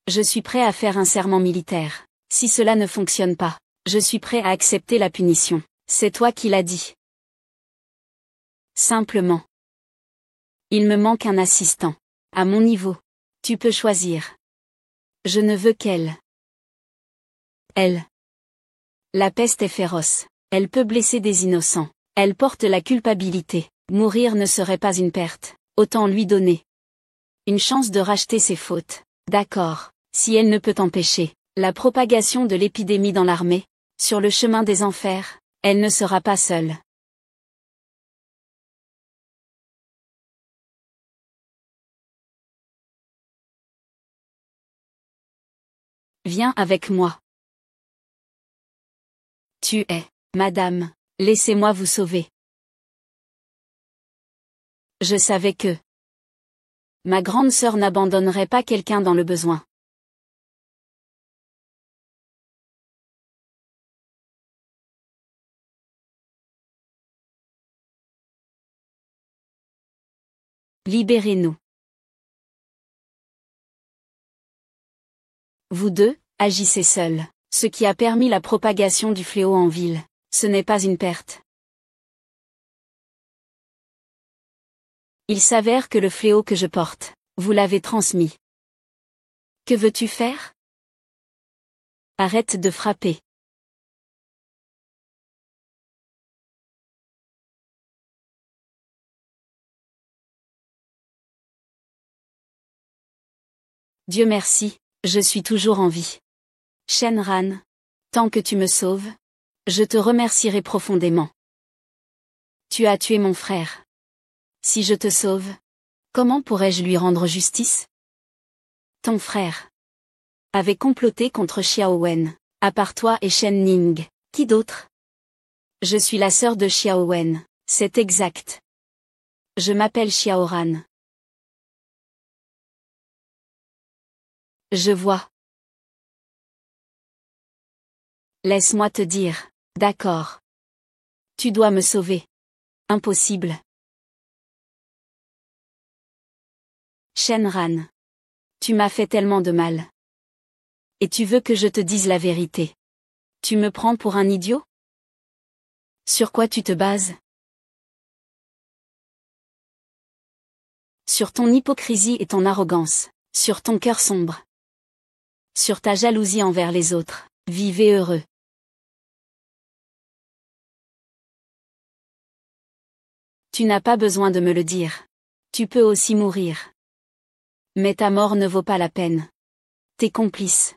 Je suis prêt à faire un serment militaire. Si cela ne fonctionne pas, je suis prêt à accepter la punition. C'est toi qui l'as dit. Simplement. Il me manque un assistant. À mon niveau. Tu peux choisir. Je ne veux qu'elle. Elle. La peste est féroce. Elle peut blesser des innocents. Elle porte la culpabilité. Mourir ne serait pas une perte. Autant lui donner une chance de racheter ses fautes. D'accord. Si elle ne peut empêcher la propagation de l'épidémie dans l'armée, sur le chemin des enfers, elle ne sera pas seule. Viens avec moi. Tu es, madame, laissez-moi vous sauver. Je savais que ma grande sœur n'abandonnerait pas quelqu'un dans le besoin. Libérez-nous. Vous deux, agissez seuls. Ce qui a permis la propagation du fléau en ville, ce n'est pas une perte. Il s'avère que le fléau que je porte, vous l'avez transmis. Que veux-tu faire? Arrête de frapper. Dieu merci, je suis toujours en vie. Shenran, tant que tu me sauves, je te remercierai profondément. Tu as tué mon frère. Si je te sauve, comment pourrais-je lui rendre justice? Ton frère avait comploté contre Xiao Wen, à part toi et Shen Ning. Qui d'autre? Je suis la sœur de Xiao Wen, c'est exact. Je m'appelle Xiaoran. Je vois. Laisse-moi te dire. D'accord. Tu dois me sauver. Impossible. Shenran. Tu m'as fait tellement de mal. Et tu veux que je te dise la vérité. Tu me prends pour un idiot? Sur quoi tu te bases? Sur ton hypocrisie et ton arrogance. Sur ton cœur sombre. Sur ta jalousie envers les autres. Vivez heureux. Tu n'as pas besoin de me le dire. Tu peux aussi mourir. Mais ta mort ne vaut pas la peine. Tes complices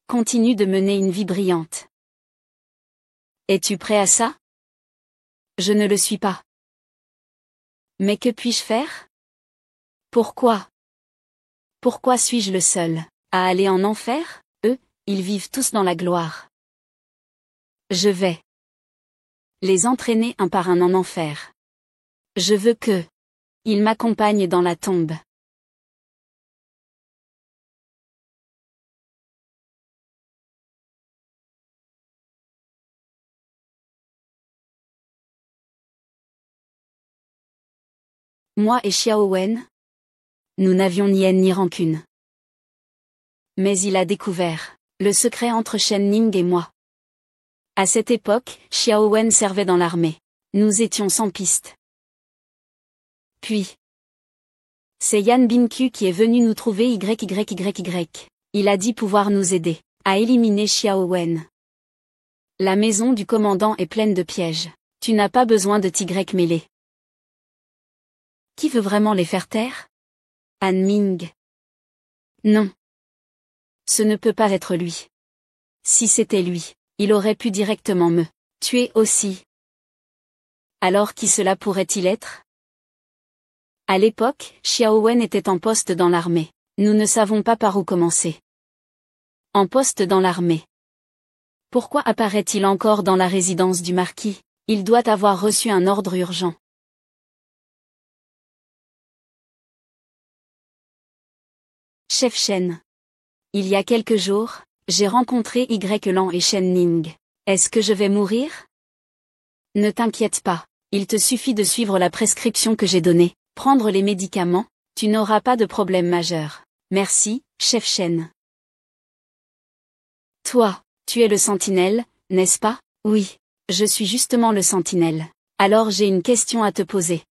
continuent de mener une vie brillante. Es-tu prêt à ça? Je ne le suis pas. Mais que puis-je faire? Pourquoi? Pourquoi suis-je le seul à aller en enfer? Eux, ils vivent tous dans la gloire. Je vais les entraîner un par un en enfer. Je veux que ils m'accompagnent dans la tombe. Moi et Xiao Wen, nous n'avions ni haine ni rancune. Mais il a découvert Le secret entre Shen Ning et moi. À cette époque, Xiao Wen servait dans l'armée. Nous étions sans piste. Puis, c'est Yan Bingqiu qui est venu nous trouver YYYY. Il a dit pouvoir nous aider à éliminer Xiao Wen. La maison du commandant est pleine de pièges. Tu n'as pas besoin de tigres mêlés. Qui veut vraiment les faire taire? Han Ming. Non. Ce ne peut pas être lui. Si c'était lui, il aurait pu directement me tuer aussi. Alors qui cela pourrait-il être? À l'époque, Xiao Wen était en poste dans l'armée. Nous ne savons pas par où commencer. En poste dans l'armée. Pourquoi apparaît-il encore dans la résidence du marquis? Il doit avoir reçu un ordre urgent. Chef Shen. Il y a quelques jours, j'ai rencontré Y-Lan et Shen Ning. Est-ce que je vais mourir? Ne t'inquiète pas, il te suffit de suivre la prescription que j'ai donnée, prendre les médicaments, tu n'auras pas de problème majeur. Merci, chef Shen. Toi, tu es le sentinelle, n'est-ce pas? Oui, je suis justement le sentinelle. Alors j'ai une question à te poser.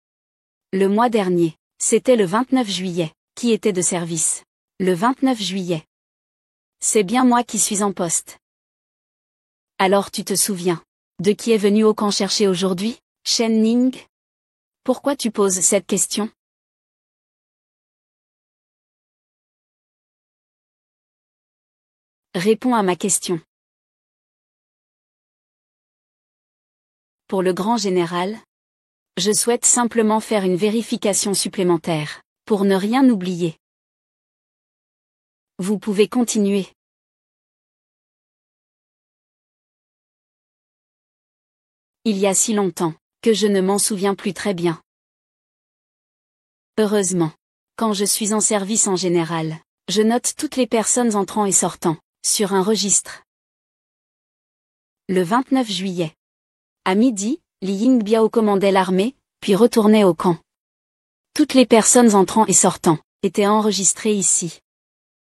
Le mois dernier, c'était le 29 juillet, qui était de service? Le 29 juillet. C'est bien moi qui suis en poste. Alors tu te souviens de qui est venu au camp chercher aujourd'hui, Shen Ning? Pourquoi tu poses cette question? Réponds à ma question. Pour le grand général, je souhaite simplement faire une vérification supplémentaire, pour ne rien oublier. Vous pouvez continuer. Il y a si longtemps, que je ne m'en souviens plus très bien. Heureusement, quand je suis en service en général, je note toutes les personnes entrant et sortant, sur un registre. Le 29 juillet. À midi, Li Yingbiao commandait l'armée, puis retournait au camp. Toutes les personnes entrant et sortant, étaient enregistrées ici.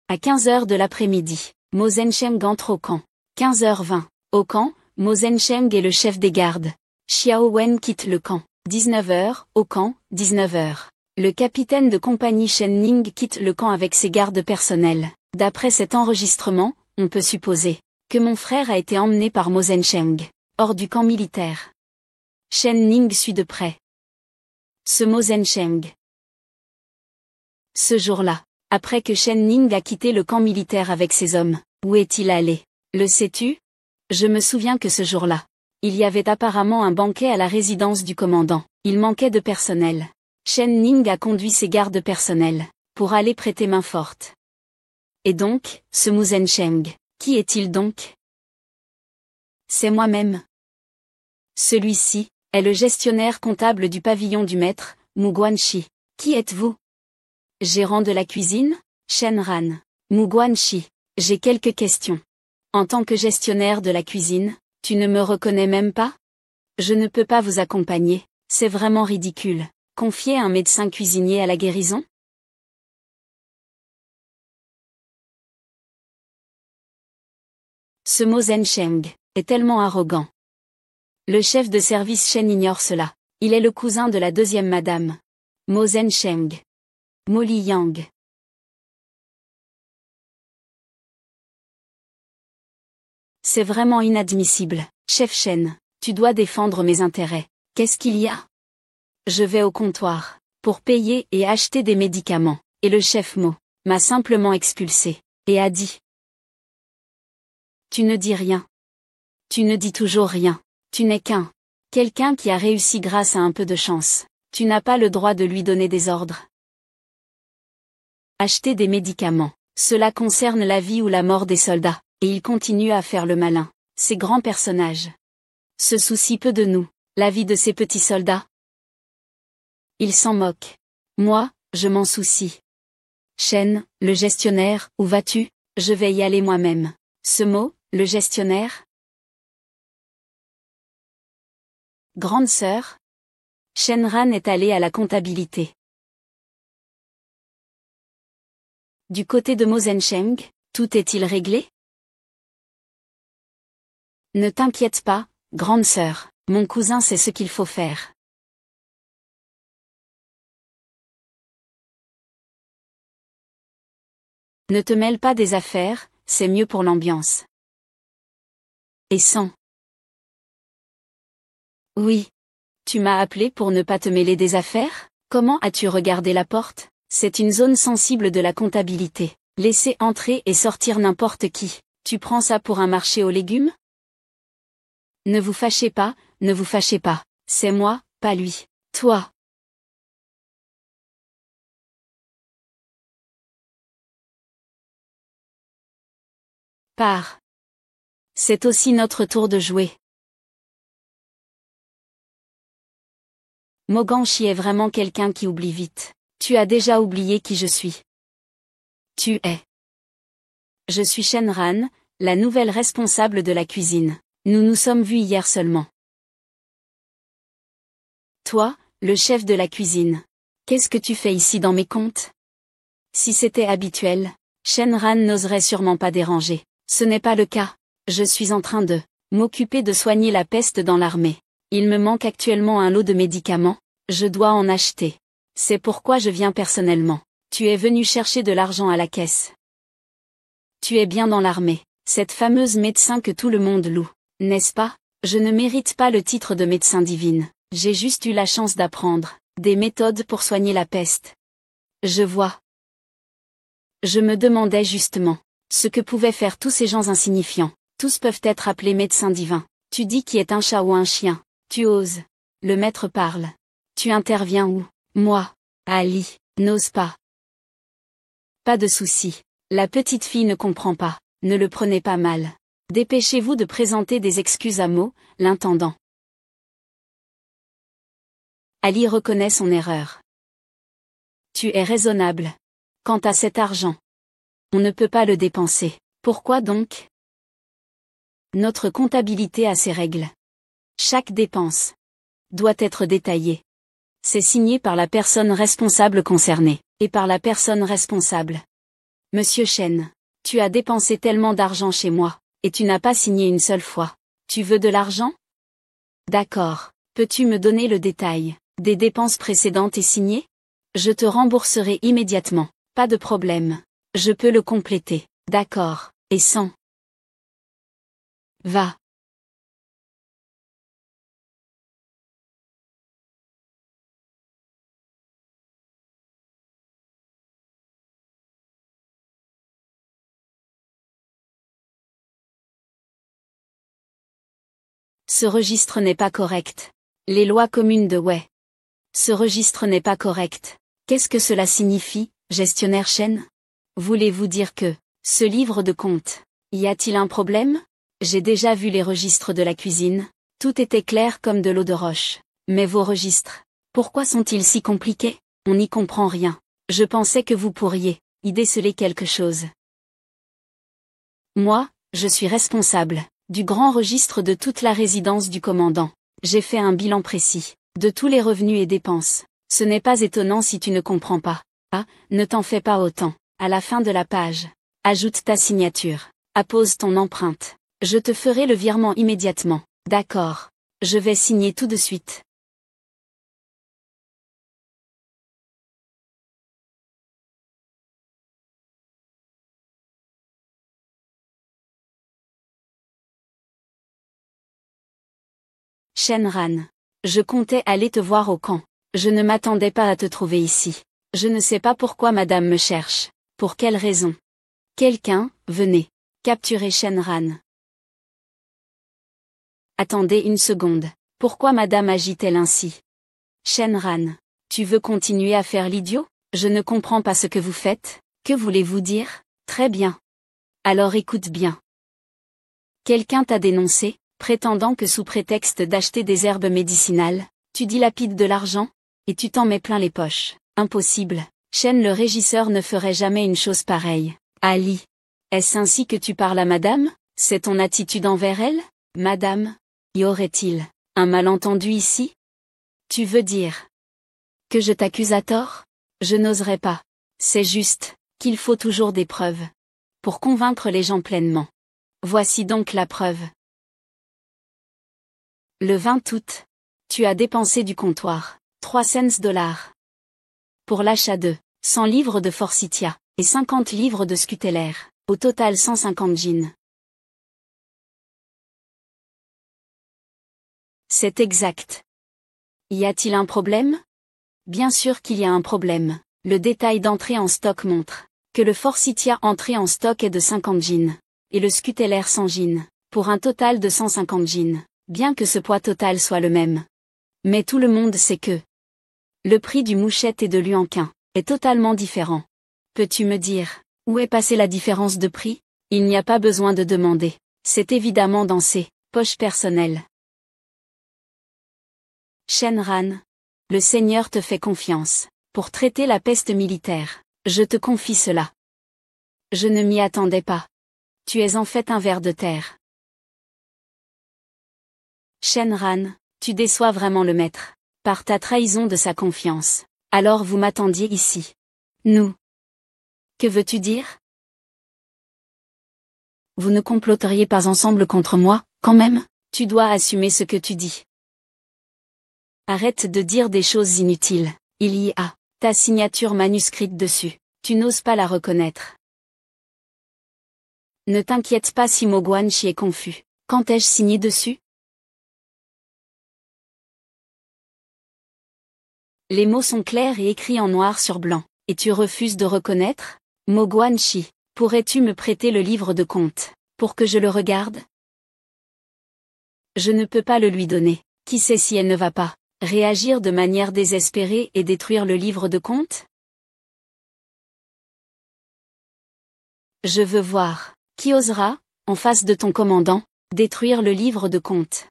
À 15h de l'après-midi, Mo Zhensheng entre au camp. 15h20. Au camp, Mo Zhensheng est le chef des gardes. Xiao Wen quitte le camp. 19h, au camp, 19h. Le capitaine de compagnie Shen Ning quitte le camp avec ses gardes personnels. D'après cet enregistrement, on peut supposer que mon frère a été emmené par Mo Zhensheng, hors du camp militaire. Shen Ning suit de près ce Mo Zhensheng. Ce jour-là, après que Shen Ning a quitté le camp militaire avec ses hommes, où est-il allé? Le sais-tu? Je me souviens que ce jour-là, il y avait apparemment un banquet à la résidence du commandant. Il manquait de personnel. Shen Ning a conduit ses gardes personnels pour aller prêter main forte. Et donc, ce Mo Zhensheng, qui est-il donc? C'est moi-même. Celui-ci est le gestionnaire comptable du pavillon du maître, Mu Guanxi. Qui êtes-vous? Gérant de la cuisine? Shen Ran. Mu Guanxi. J'ai quelques questions. En tant que gestionnaire de la cuisine, tu ne me reconnais même pas? Je ne peux pas vous accompagner, c'est vraiment ridicule. Confier un médecin cuisinier à la guérison? Ce Mo Zhensheng est tellement arrogant. Le chef de service Shen ignore cela. Il est le cousin de la deuxième madame. Mo Zhensheng. Mo Liyang. C'est vraiment inadmissible. Chef Shen, tu dois défendre mes intérêts. Qu'est-ce qu'il y a? Je vais au comptoir, pour payer et acheter des médicaments, et le chef Mo m'a simplement expulsé, et a dit. Tu ne dis rien. Tu ne dis toujours rien. Tu n'es quelqu'un qui a réussi grâce à un peu de chance. Tu n'as pas le droit de lui donner des ordres. Acheter des médicaments, cela concerne la vie ou la mort des soldats, et il continue à faire le malin. Ces grands personnages se soucient peu de nous, la vie de ces petits soldats. Il s'en moque. Moi, je m'en soucie. Shen, le gestionnaire, où vas-tu? Je vais y aller moi-même. Ce mot, le gestionnaire? Grande sœur? Shenran est allée à la comptabilité. Du côté de Mo Zhensheng, tout est-il réglé? Ne t'inquiète pas, grande sœur, mon cousin sait ce qu'il faut faire. Ne te mêle pas des affaires, c'est mieux pour l'ambiance. Et sans. Oui. Tu m'as appelé pour ne pas te mêler des affaires? Comment as-tu regardé la porte? C'est une zone sensible de la comptabilité. Laisser entrer et sortir n'importe qui. Tu prends ça pour un marché aux légumes? Ne vous fâchez pas, ne vous fâchez pas. C'est moi, pas lui. Toi. Pars. C'est aussi notre tour de jouer. Moganshi est vraiment quelqu'un qui oublie vite. Tu as déjà oublié qui je suis. Tu es. Je suis Shenran, la nouvelle responsable de la cuisine. Nous nous sommes vus hier seulement. Toi, le chef de la cuisine. Qu'est-ce que tu fais ici dans mes comptes? Si c'était habituel, Shenran n'oserait sûrement pas déranger. Ce n'est pas le cas. Je suis en train de m'occuper de soigner la peste dans l'armée. Il me manque actuellement un lot de médicaments. Je dois en acheter. C'est pourquoi je viens personnellement. Tu es venu chercher de l'argent à la caisse. Tu es bien dans l'armée, cette fameuse médecin que tout le monde loue, n'est-ce pas? Je ne mérite pas le titre de médecin divine. J'ai juste eu la chance d'apprendre des méthodes pour soigner la peste. Je vois. Je me demandais justement ce que pouvaient faire tous ces gens insignifiants. Tous peuvent être appelés médecins divins. Tu dis qui est un chat ou un chien. Tu oses. Le maître parle. Tu interviens où? Moi, Ali, n'ose pas. Pas de souci. La petite fille ne comprend pas. Ne le prenez pas mal. Dépêchez-vous de présenter des excuses à Mo, l'intendant. Ali reconnaît son erreur. Tu es raisonnable. Quant à cet argent, on ne peut pas le dépenser. Pourquoi donc? Notre comptabilité a ses règles. Chaque dépense doit être détaillée. C'est signé par la personne responsable concernée, et par la personne responsable. Monsieur Chen, tu as dépensé tellement d'argent chez moi, et tu n'as pas signé une seule fois. Tu veux de l'argent? D'accord. Peux-tu me donner le détail des dépenses précédentes et signées? Je te rembourserai immédiatement. Pas de problème. Je peux le compléter. D'accord. Et sans. Va. Ce registre n'est pas correct. Les lois communes de Wei. Ce registre n'est pas correct. Qu'est-ce que cela signifie, gestionnaire Chen? Voulez-vous dire que, ce livre de comptes, y a-t-il un problème? J'ai déjà vu les registres de la cuisine. Tout était clair comme de l'eau de roche. Mais vos registres, pourquoi sont-ils si compliqués? On n'y comprend rien. Je pensais que vous pourriez y déceler quelque chose. Moi, je suis responsable du grand registre de toute la résidence du commandant. J'ai fait un bilan précis de tous les revenus et dépenses. Ce n'est pas étonnant si tu ne comprends pas. Ah, ne t'en fais pas autant. À la fin de la page, ajoute ta signature. Appose ton empreinte. Je te ferai le virement immédiatement. D'accord. Je vais signer tout de suite. Shenran. Je comptais aller te voir au camp. Je ne m'attendais pas à te trouver ici. Je ne sais pas pourquoi madame me cherche. Pour quelle raison? Quelqu'un, venez. Capturer Shenran. Attendez une seconde. Pourquoi madame agit-elle ainsi? Shenran. Tu veux continuer à faire l'idiot? Je ne comprends pas ce que vous faites. Que voulez-vous dire? Très bien. Alors écoute bien. Quelqu'un t'a dénoncé, prétendant que sous prétexte d'acheter des herbes médicinales, tu dilapides de l'argent? Et tu t'en mets plein les poches. Impossible. Shen le régisseur ne ferait jamais une chose pareille. Ali. Est-ce ainsi que tu parles à madame? C'est ton attitude envers elle? Madame? Y aurait-il un malentendu ici? Tu veux dire que je t'accuse à tort? Je n'oserais pas. C'est juste qu'il faut toujours des preuves pour convaincre les gens pleinement. Voici donc la preuve. Le 20 août. Tu as dépensé du comptoir 3 cents dollars. Pour l'achat de 100 livres de Forsythia et 50 livres de Scuteller. Au total 150 jeans. C'est exact. Y a-t-il un problème? Bien sûr qu'il y a un problème. Le détail d'entrée en stock montre que le Forsythia entrée en stock est de 50 jeans. Et le Scuteller 100 jeans. Pour un total de 150 jeans. Bien que ce poids total soit le même. Mais tout le monde sait que le prix du Mouchette et de l'Uanquin est totalement différent. Peux-tu me dire où est passée la différence de prix? Il n'y a pas besoin de demander. C'est évidemment dans ses poches personnelles. Shenran. Le Seigneur te fait confiance. Pour traiter la peste militaire. Je te confie cela. Je ne m'y attendais pas. Tu es en fait un ver de terre. Shenran. Tu déçois vraiment le maître. Par ta trahison de sa confiance. Alors vous m'attendiez ici. Nous. Que veux-tu dire? Vous ne comploteriez pas ensemble contre moi, quand même? Tu dois assumer ce que tu dis. Arrête de dire des choses inutiles. Il y a ta signature manuscrite dessus. Tu n'oses pas la reconnaître. Ne t'inquiète pas si Moguanchi est confus. Quand ai-je signé dessus? Les mots sont clairs et écrits en noir sur blanc. Et tu refuses de reconnaître? Moguanchi, pourrais-tu me prêter le livre de compte, pour que je le regarde? Je ne peux pas le lui donner. Qui sait si elle ne va pas réagir de manière désespérée et détruire le livre de compte? Je veux voir. Qui osera, en face de ton commandant, détruire le livre de compte?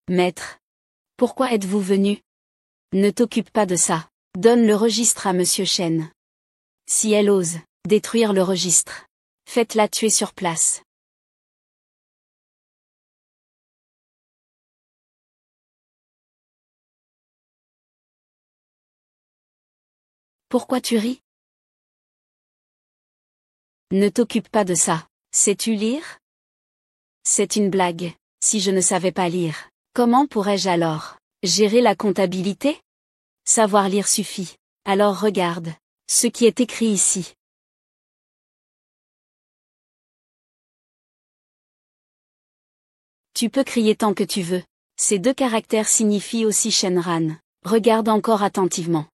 Maître. Pourquoi êtes-vous venu? Ne t'occupe pas de ça. Donne le registre à Monsieur Chen. Si elle ose détruire le registre, faites-la tuer sur place. Pourquoi tu ris? Ne t'occupe pas de ça. Sais-tu lire? C'est une blague. Si je ne savais pas lire, comment pourrais-je alors gérer la comptabilité? Savoir lire suffit. Alors regarde ce qui est écrit ici. Tu peux crier tant que tu veux. Ces 2 caractères signifient aussi Shenran. Regarde encore attentivement.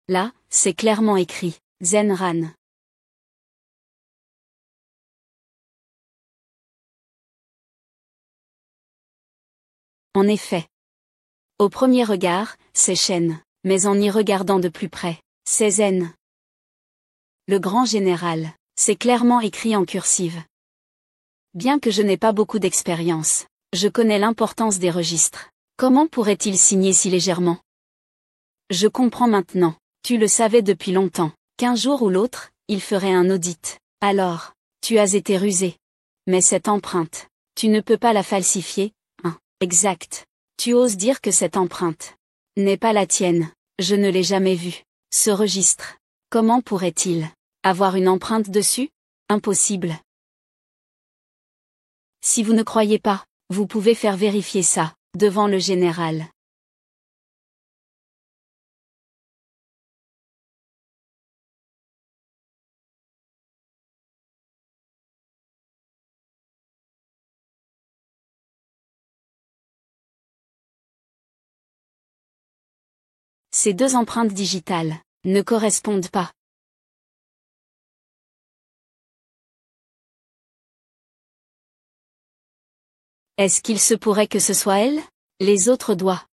Là, c'est clairement écrit. Zenran. En effet. Au premier regard, c'est Shen, mais en y regardant de plus près, c'est Zen. Le grand général, c'est clairement écrit en cursive. Bien que je n'ai pas beaucoup d'expérience, je connais l'importance des registres. Comment pourrait-il signer si légèrement? Je comprends maintenant. Tu le savais depuis longtemps, qu'un jour ou l'autre, il ferait un audit. Alors, tu as été rusé. Mais cette empreinte, tu ne peux pas la falsifier, hein? Exact. Tu oses dire que cette empreinte n'est pas la tienne. Je ne l'ai jamais vue. Ce registre. Comment pourrait-il avoir une empreinte dessus? Impossible. Si vous ne croyez pas, vous pouvez faire vérifier ça, devant le général. Ces 2 empreintes digitales ne correspondent pas. Est-ce qu'il se pourrait que ce soit elle? Les autres doigts.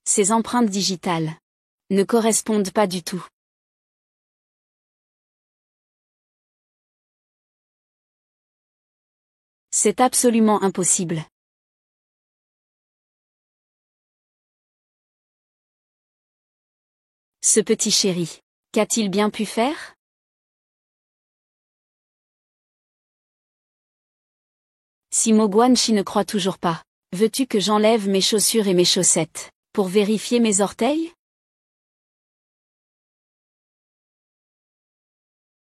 Ces empreintes digitales ne correspondent pas du tout. C'est absolument impossible. Ce petit chéri. Qu'a-t-il bien pu faire? Si Mo Guanxi ne croit toujours pas, veux-tu que j'enlève mes chaussures et mes chaussettes, pour vérifier mes orteils?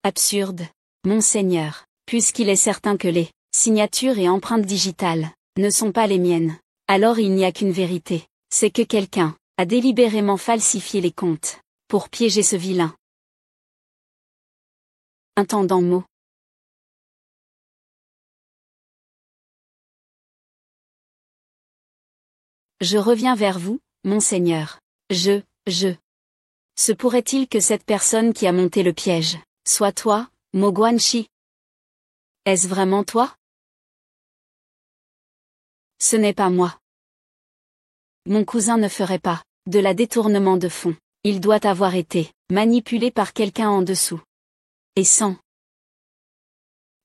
Absurde. Monseigneur, puisqu'il est certain que les signatures et empreintes digitales ne sont pas les miennes, alors il n'y a qu'une vérité, c'est que quelqu'un a délibérément falsifié les comptes, pour piéger ce vilain. Intendant Mo. Je reviens vers vous, monseigneur. Se pourrait-il que cette personne qui a monté le piège soit toi, Mo Guanxi? Est-ce vraiment toi? Ce n'est pas moi. Mon cousin ne ferait pas de la détournement de fonds. Il doit avoir été manipulé par quelqu'un en dessous. Et sans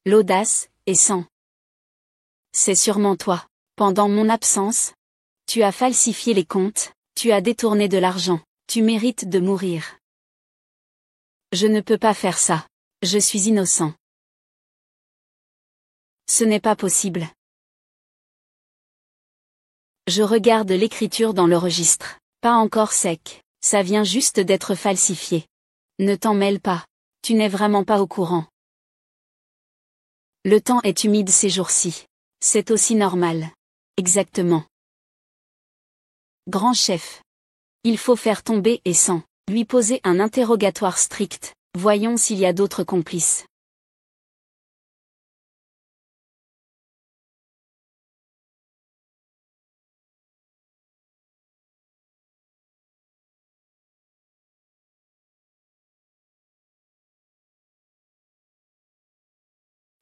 l'audace, et sans. C'est sûrement toi. Pendant mon absence, tu as falsifié les comptes, tu as détourné de l'argent, tu mérites de mourir. Je ne peux pas faire ça. Je suis innocent. Ce n'est pas possible. Je regarde l'écriture dans le registre. Pas encore sec. Ça vient juste d'être falsifié. Ne t'en mêle pas. Tu n'es vraiment pas au courant. Le temps est humide ces jours-ci. C'est aussi normal. Exactement. Grand chef. Il faut faire tomber et sans lui poser un interrogatoire strict. Voyons s'il y a d'autres complices.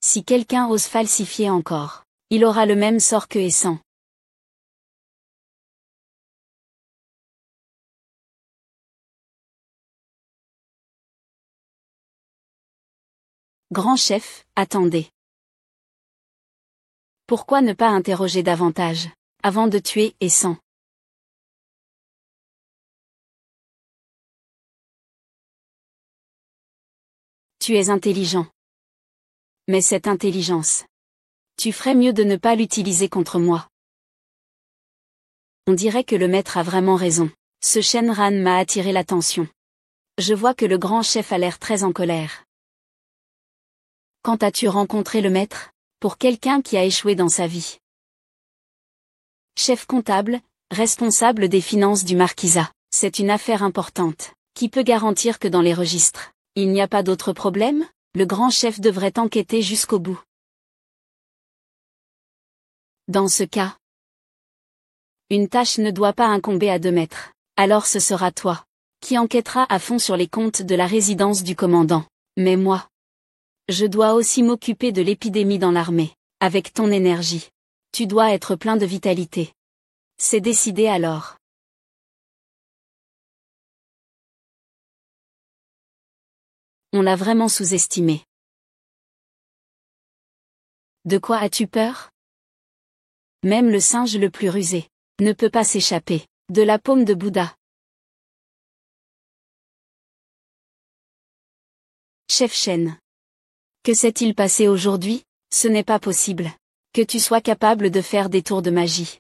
Si quelqu'un ose falsifier encore, il aura le même sort que Essan. Grand chef, attendez. Pourquoi ne pas interroger davantage, avant de tuer Essan? Tu es intelligent. Mais cette intelligence, tu ferais mieux de ne pas l'utiliser contre moi. On dirait que le maître a vraiment raison. Ce Shenran m'a attiré l'attention. Je vois que le grand chef a l'air très en colère. Quand as-tu rencontré le maître? Pour quelqu'un qui a échoué dans sa vie. Chef comptable, responsable des finances du marquisat, c'est une affaire importante. Qui peut garantir que dans les registres, il n'y a pas d'autre problème? Le grand chef devrait enquêter jusqu'au bout. Dans ce cas, une tâche ne doit pas incomber à 2 maîtres. Alors ce sera toi, qui enquêtera à fond sur les comptes de la résidence du commandant. Mais moi, je dois aussi m'occuper de l'épidémie dans l'armée. Avec ton énergie, tu dois être plein de vitalité. C'est décidé alors. On l'a vraiment sous-estimé. De quoi as-tu peur? Même le singe le plus rusé ne peut pas s'échapper de la paume de Bouddha. Chef Shen. Que s'est-il passé aujourd'hui? Ce n'est pas possible. Que tu sois capable de faire des tours de magie.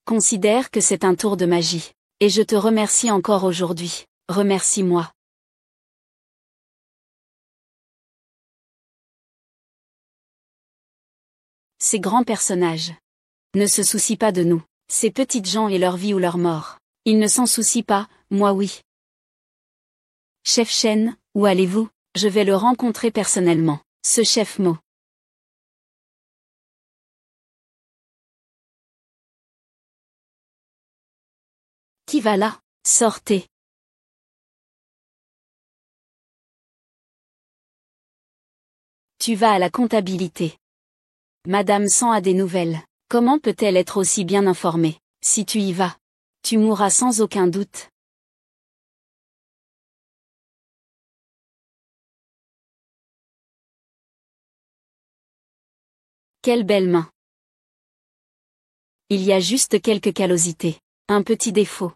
Considère que c'est un tour de magie. Et je te remercie encore aujourd'hui. Remercie-moi. Ces grands personnages ne se soucient pas de nous. Ces petites gens et leur vie ou leur mort. Ils ne s'en soucient pas, moi oui. Chef Shen, où allez-vous? Je vais le rencontrer personnellement. Ce chef Mo. Qui va là? Sortez. Tu vas à la comptabilité. Madame San a des nouvelles. Comment peut-elle être aussi bien informée? Si tu y vas, tu mourras sans aucun doute. Quelle belle main. Il y a juste quelques callosités. Un petit défaut.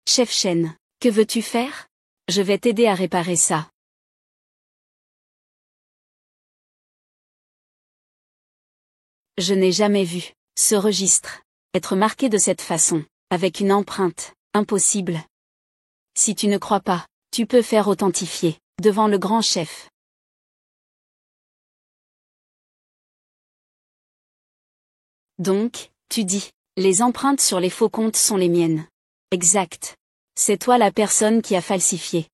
Chef Chen, que veux-tu faire? Je vais t'aider à réparer ça. Je n'ai jamais vu ce registre être marqué de cette façon, avec une empreinte. Impossible. Si tu ne crois pas, tu peux faire authentifier, devant le grand chef. Donc, tu dis, les empreintes sur les faux comptes sont les miennes. Exact. C'est toi la personne qui a falsifié.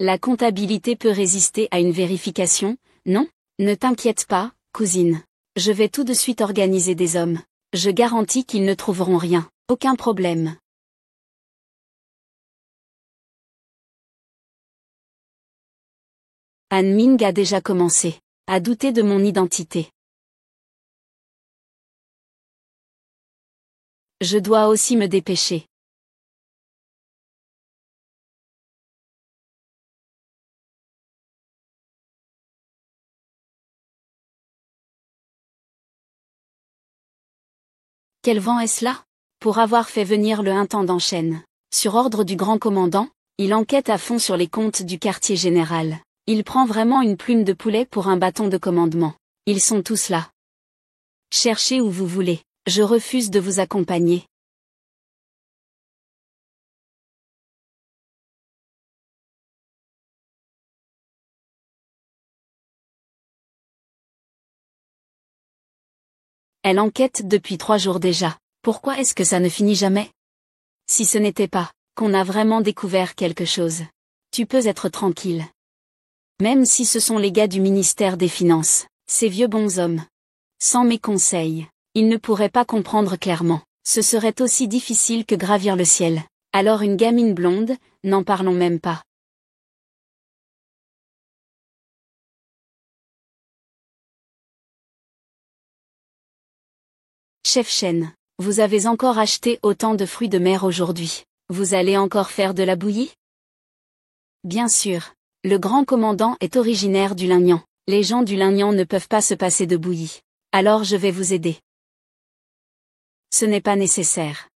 La comptabilité peut résister à une vérification, non? Ne t'inquiète pas, cousine. Je vais tout de suite organiser des hommes. Je garantis qu'ils ne trouveront rien, aucun problème. Han Ming a déjà commencé à douter de mon identité. Je dois aussi me dépêcher. Quel vent est-ce là? Pour avoir fait venir le intendant Chen, sur ordre du grand commandant, il enquête à fond sur les comptes du quartier général. Il prend vraiment une plume de poulet pour un bâton de commandement. Ils sont tous là. Cherchez où vous voulez. Je refuse de vous accompagner. Elle enquête depuis 3 jours déjà. Pourquoi est-ce que ça ne finit jamais? Si ce n'était pas qu'on a vraiment découvert quelque chose. Tu peux être tranquille. Même si ce sont les gars du ministère des Finances, ces vieux bonshommes. Sans mes conseils, ils ne pourraient pas comprendre clairement. Ce serait aussi difficile que gravir le ciel. Alors une gamine blonde, n'en parlons même pas. Chef Chen, vous avez encore acheté autant de fruits de mer aujourd'hui. Vous allez encore faire de la bouillie? Bien sûr. Le grand commandant est originaire du Lingnan. Les gens du Lingnan ne peuvent pas se passer de bouillie. Alors je vais vous aider. Ce n'est pas nécessaire.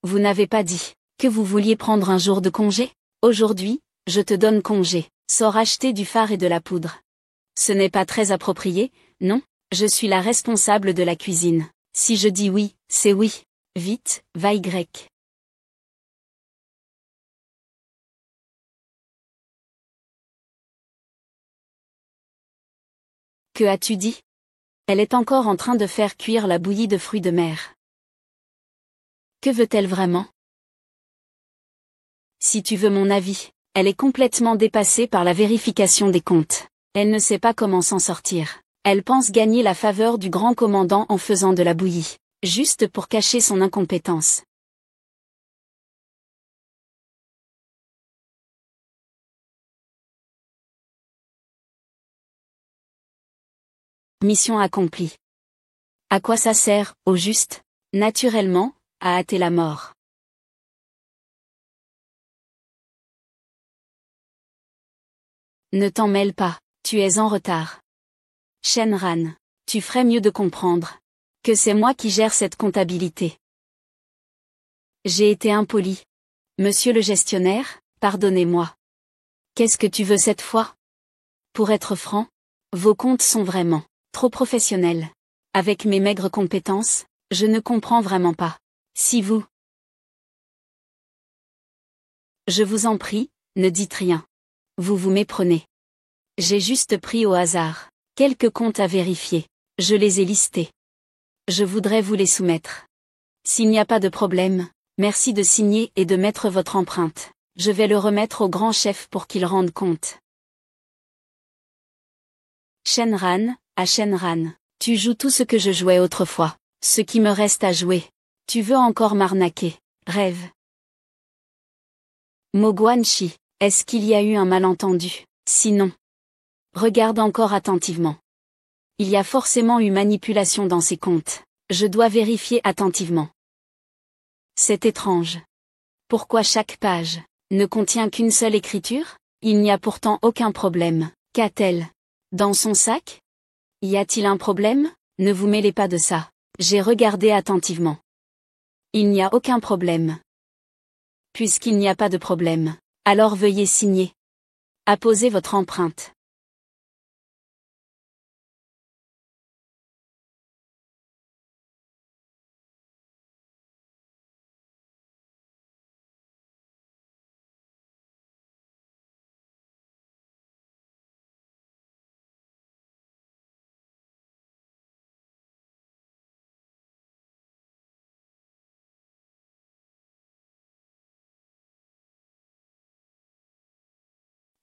Vous n'avez pas dit que vous vouliez prendre un jour de congé? Aujourd'hui, je te donne congé. Sors acheter du fard et de la poudre. Ce n'est pas très approprié, non? Je suis la responsable de la cuisine. Si je dis oui, c'est oui. Vite, va Y. Que as-tu dit? Elle est encore en train de faire cuire la bouillie de fruits de mer. Que veut-elle vraiment? Si tu veux mon avis, elle est complètement dépassée par la vérification des comptes. Elle ne sait pas comment s'en sortir. Elle pense gagner la faveur du grand commandant en faisant de la bouillie, juste pour cacher son incompétence. Mission accomplie. À quoi ça sert, au juste? Naturellement, à hâter la mort. Ne t'en mêle pas, tu es en retard. Shenran, tu ferais mieux de comprendre que c'est moi qui gère cette comptabilité. J'ai été impoli. Monsieur le gestionnaire, pardonnez-moi. Qu'est-ce que tu veux cette fois? Pour être franc, vos comptes sont vraiment trop professionnels. Avec mes maigres compétences, je ne comprends vraiment pas. Si vous... Je vous en prie, ne dites rien. Vous vous méprenez. J'ai juste pris au hasard quelques comptes à vérifier. Je les ai listés. Je voudrais vous les soumettre. S'il n'y a pas de problème, merci de signer et de mettre votre empreinte. Je vais le remettre au grand chef pour qu'il rende compte. Shenran, à Shenran, tu joues tout ce que je jouais autrefois. Ce qui me reste à jouer. Tu veux encore m'arnaquer. Rêve. Mo Guanxi, est-ce qu'il y a eu un malentendu? Sinon, regarde encore attentivement. Il y a forcément eu manipulation dans ces comptes. Je dois vérifier attentivement. C'est étrange. Pourquoi chaque page ne contient qu'une seule écriture? Il n'y a pourtant aucun problème. Qu'a-t-elle dans son sac? Y a-t-il un problème? Ne vous mêlez pas de ça. J'ai regardé attentivement. Il n'y a aucun problème. Puisqu'il n'y a pas de problème, alors veuillez signer. Apposez votre empreinte.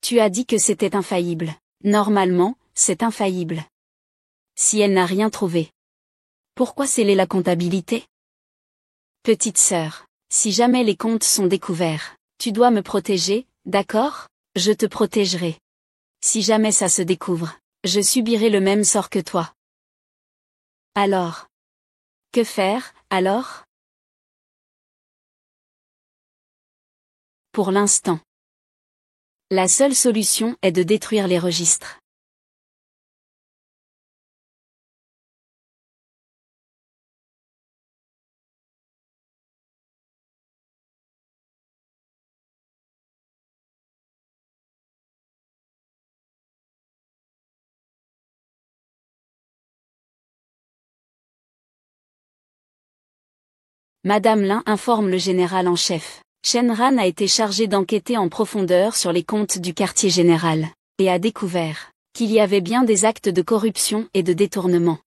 Tu as dit que c'était infaillible. Normalement, c'est infaillible. Si elle n'a rien trouvé. Pourquoi sceller la comptabilité? Petite sœur, si jamais les comptes sont découverts, tu dois me protéger, d'accord? Je te protégerai. Si jamais ça se découvre, je subirai le même sort que toi. Alors? Que faire, alors? Pour l'instant. La seule solution est de détruire les registres. Madame Lin informe le général en chef. Shenran a été chargé d'enquêter en profondeur sur les comptes du quartier général, et a découvert qu'il y avait bien des actes de corruption et de détournement.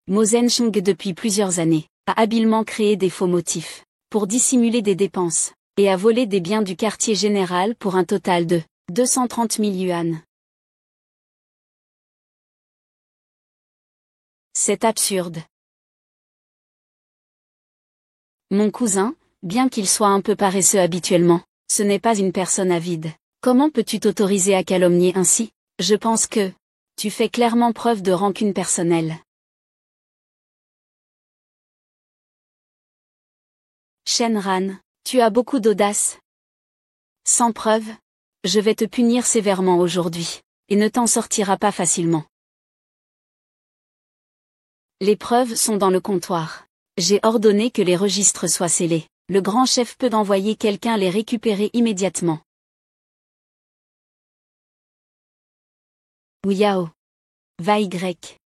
Mo Zhenchong depuis plusieurs années, a habilement créé des faux motifs, pour dissimuler des dépenses, et a volé des biens du quartier général pour un total de 230 000 yuan. C'est absurde. Mon cousin, bien qu'il soit un peu paresseux habituellement, ce n'est pas une personne avide. Comment peux-tu t'autoriser à calomnier ainsi? Je pense que tu fais clairement preuve de rancune personnelle. Shenran, tu as beaucoup d'audace. Sans preuve, je vais te punir sévèrement aujourd'hui, et ne t'en sortiras pas facilement. Les preuves sont dans le comptoir. J'ai ordonné que les registres soient scellés. Le grand chef peut envoyer quelqu'un les récupérer immédiatement. Ouyao. Va Y.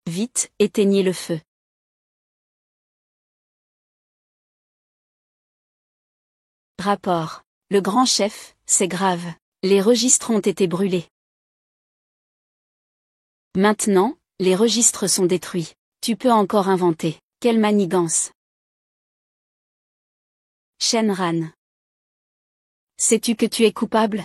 Vite, éteignez le feu. Rapport. Le grand chef, c'est grave. Les registres ont été brûlés. Maintenant, les registres sont détruits. Tu peux encore inventer. Quelle manigance. Shenran. Sais-tu que tu es coupable?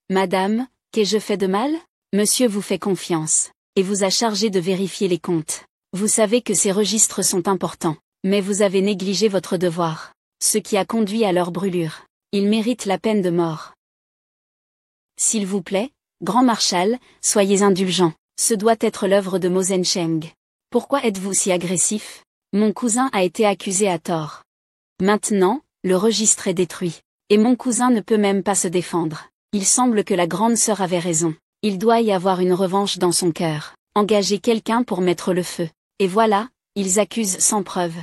Madame, qu'ai-je fait de mal? Monsieur vous fait confiance, et vous a chargé de vérifier les comptes. Vous savez que ces registres sont importants, mais vous avez négligé votre devoir, ce qui a conduit à leur brûlure. Ils méritent la peine de mort. S'il vous plaît, grand marshal, soyez indulgent. Ce doit être l'œuvre de Mo Zhencheng. Pourquoi êtes-vous si agressif? Mon cousin a été accusé à tort. Maintenant, le registre est détruit. Et mon cousin ne peut même pas se défendre. Il semble que la grande sœur avait raison. Il doit y avoir une revanche dans son cœur. Engager quelqu'un pour mettre le feu. Et voilà, ils accusent sans preuve.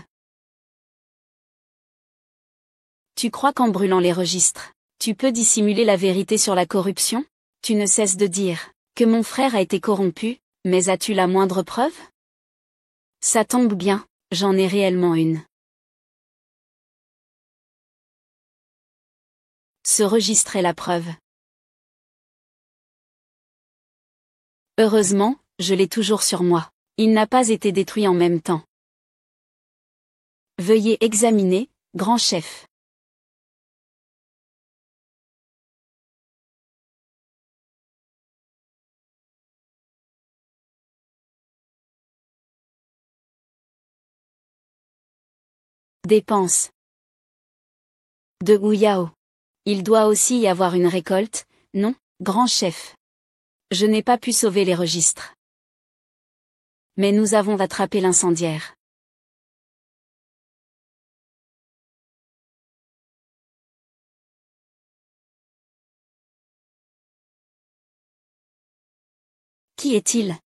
Tu crois qu'en brûlant les registres, tu peux dissimuler la vérité sur la corruption? Tu ne cesses de dire que mon frère a été corrompu, mais as-tu la moindre preuve? Ça tombe bien, j'en ai réellement une. Ce registre est la preuve. Heureusement, je l'ai toujours sur moi. Il n'a pas été détruit en même temps. Veuillez examiner, grand chef. Dépenses. De Ouyao. Il doit aussi y avoir une récolte, non, grand chef. Je n'ai pas pu sauver les registres. Mais nous avons attrapé l'incendiaire. Qui est-il?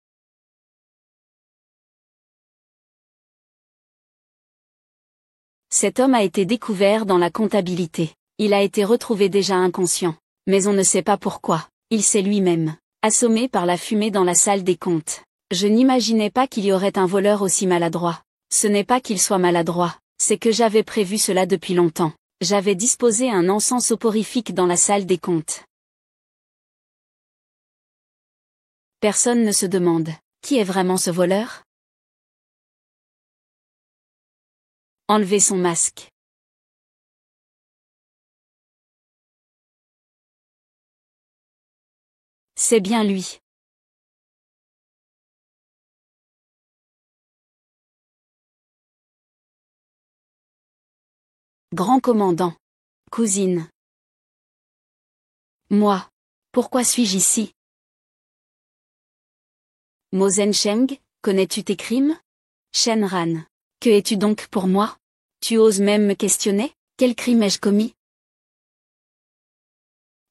Cet homme a été découvert dans la comptabilité. Il a été retrouvé déjà inconscient. Mais on ne sait pas pourquoi. Il s'est lui-même assommé par la fumée dans la salle des comptes. Je n'imaginais pas qu'il y aurait un voleur aussi maladroit. Ce n'est pas qu'il soit maladroit, c'est que j'avais prévu cela depuis longtemps. J'avais disposé un encens soporifique dans la salle des comptes. Personne ne se demande, qui est vraiment ce voleur? Enlevez son masque. C'est bien lui. Grand commandant. Cousine. Moi. Pourquoi suis-je ici? Mo Zhensheng, connais-tu tes crimes? Shenran. Que es-tu donc pour moi? Tu oses même me questionner? Quel crime ai-je commis?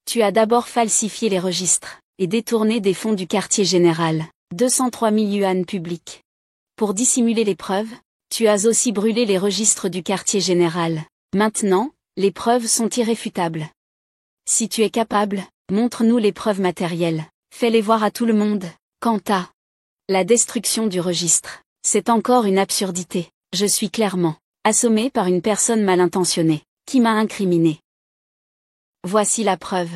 Tu as d'abord falsifié les registres, et détourné des fonds du quartier général, 203 000 yuan publics. Pour dissimuler les preuves, tu as aussi brûlé les registres du quartier général. Maintenant, les preuves sont irréfutables. Si tu es capable, montre-nous les preuves matérielles, fais-les voir à tout le monde. Quant à la destruction du registre, c'est encore une absurdité. Je suis clairement assommé par une personne mal intentionnée, qui m'a incriminé. Voici la preuve.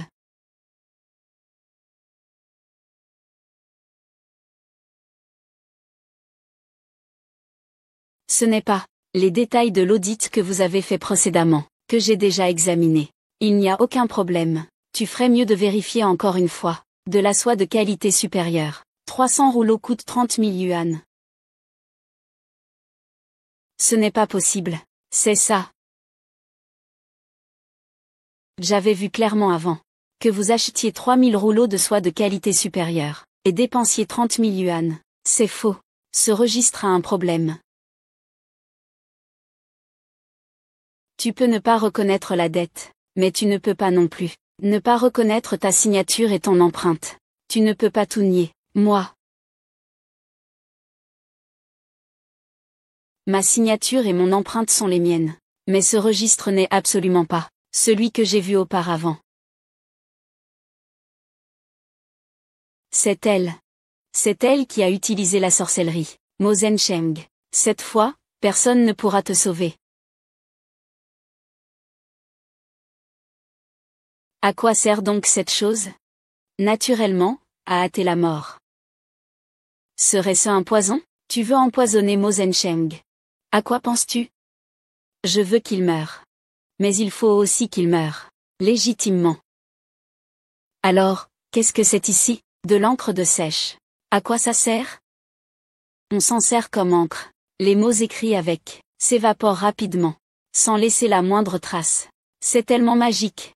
Ce n'est pas les détails de l'audit que vous avez fait précédemment, que j'ai déjà examiné. Il n'y a aucun problème. Tu ferais mieux de vérifier encore une fois. De la soie de qualité supérieure. 300 rouleaux coûtent 30 000 yuan. Ce n'est pas possible. C'est ça. J'avais vu clairement avant. Que vous achetiez 3000 rouleaux de soie de qualité supérieure. Et dépensiez 30 000 yuan. C'est faux. Ce registre a un problème. Tu peux ne pas reconnaître la dette. Mais tu ne peux pas non plus ne pas reconnaître ta signature et ton empreinte. Tu ne peux pas tout nier. Moi. Ma signature et mon empreinte sont les miennes. Mais ce registre n'est absolument pas celui que j'ai vu auparavant. C'est elle. C'est elle qui a utilisé la sorcellerie. Mo Zhensheng. Cette fois, personne ne pourra te sauver. À quoi sert donc cette chose? Naturellement, à hâter la mort. Serait-ce un poison? Tu veux empoisonner Mo Zhensheng. À quoi penses-tu? Je veux qu'il meure. Mais il faut aussi qu'il meure. Légitimement. Alors, qu'est-ce que c'est ici? De l'encre de sèche. À quoi ça sert? On s'en sert comme encre. Les mots écrits avec s'évaporent rapidement, sans laisser la moindre trace. C'est tellement magique.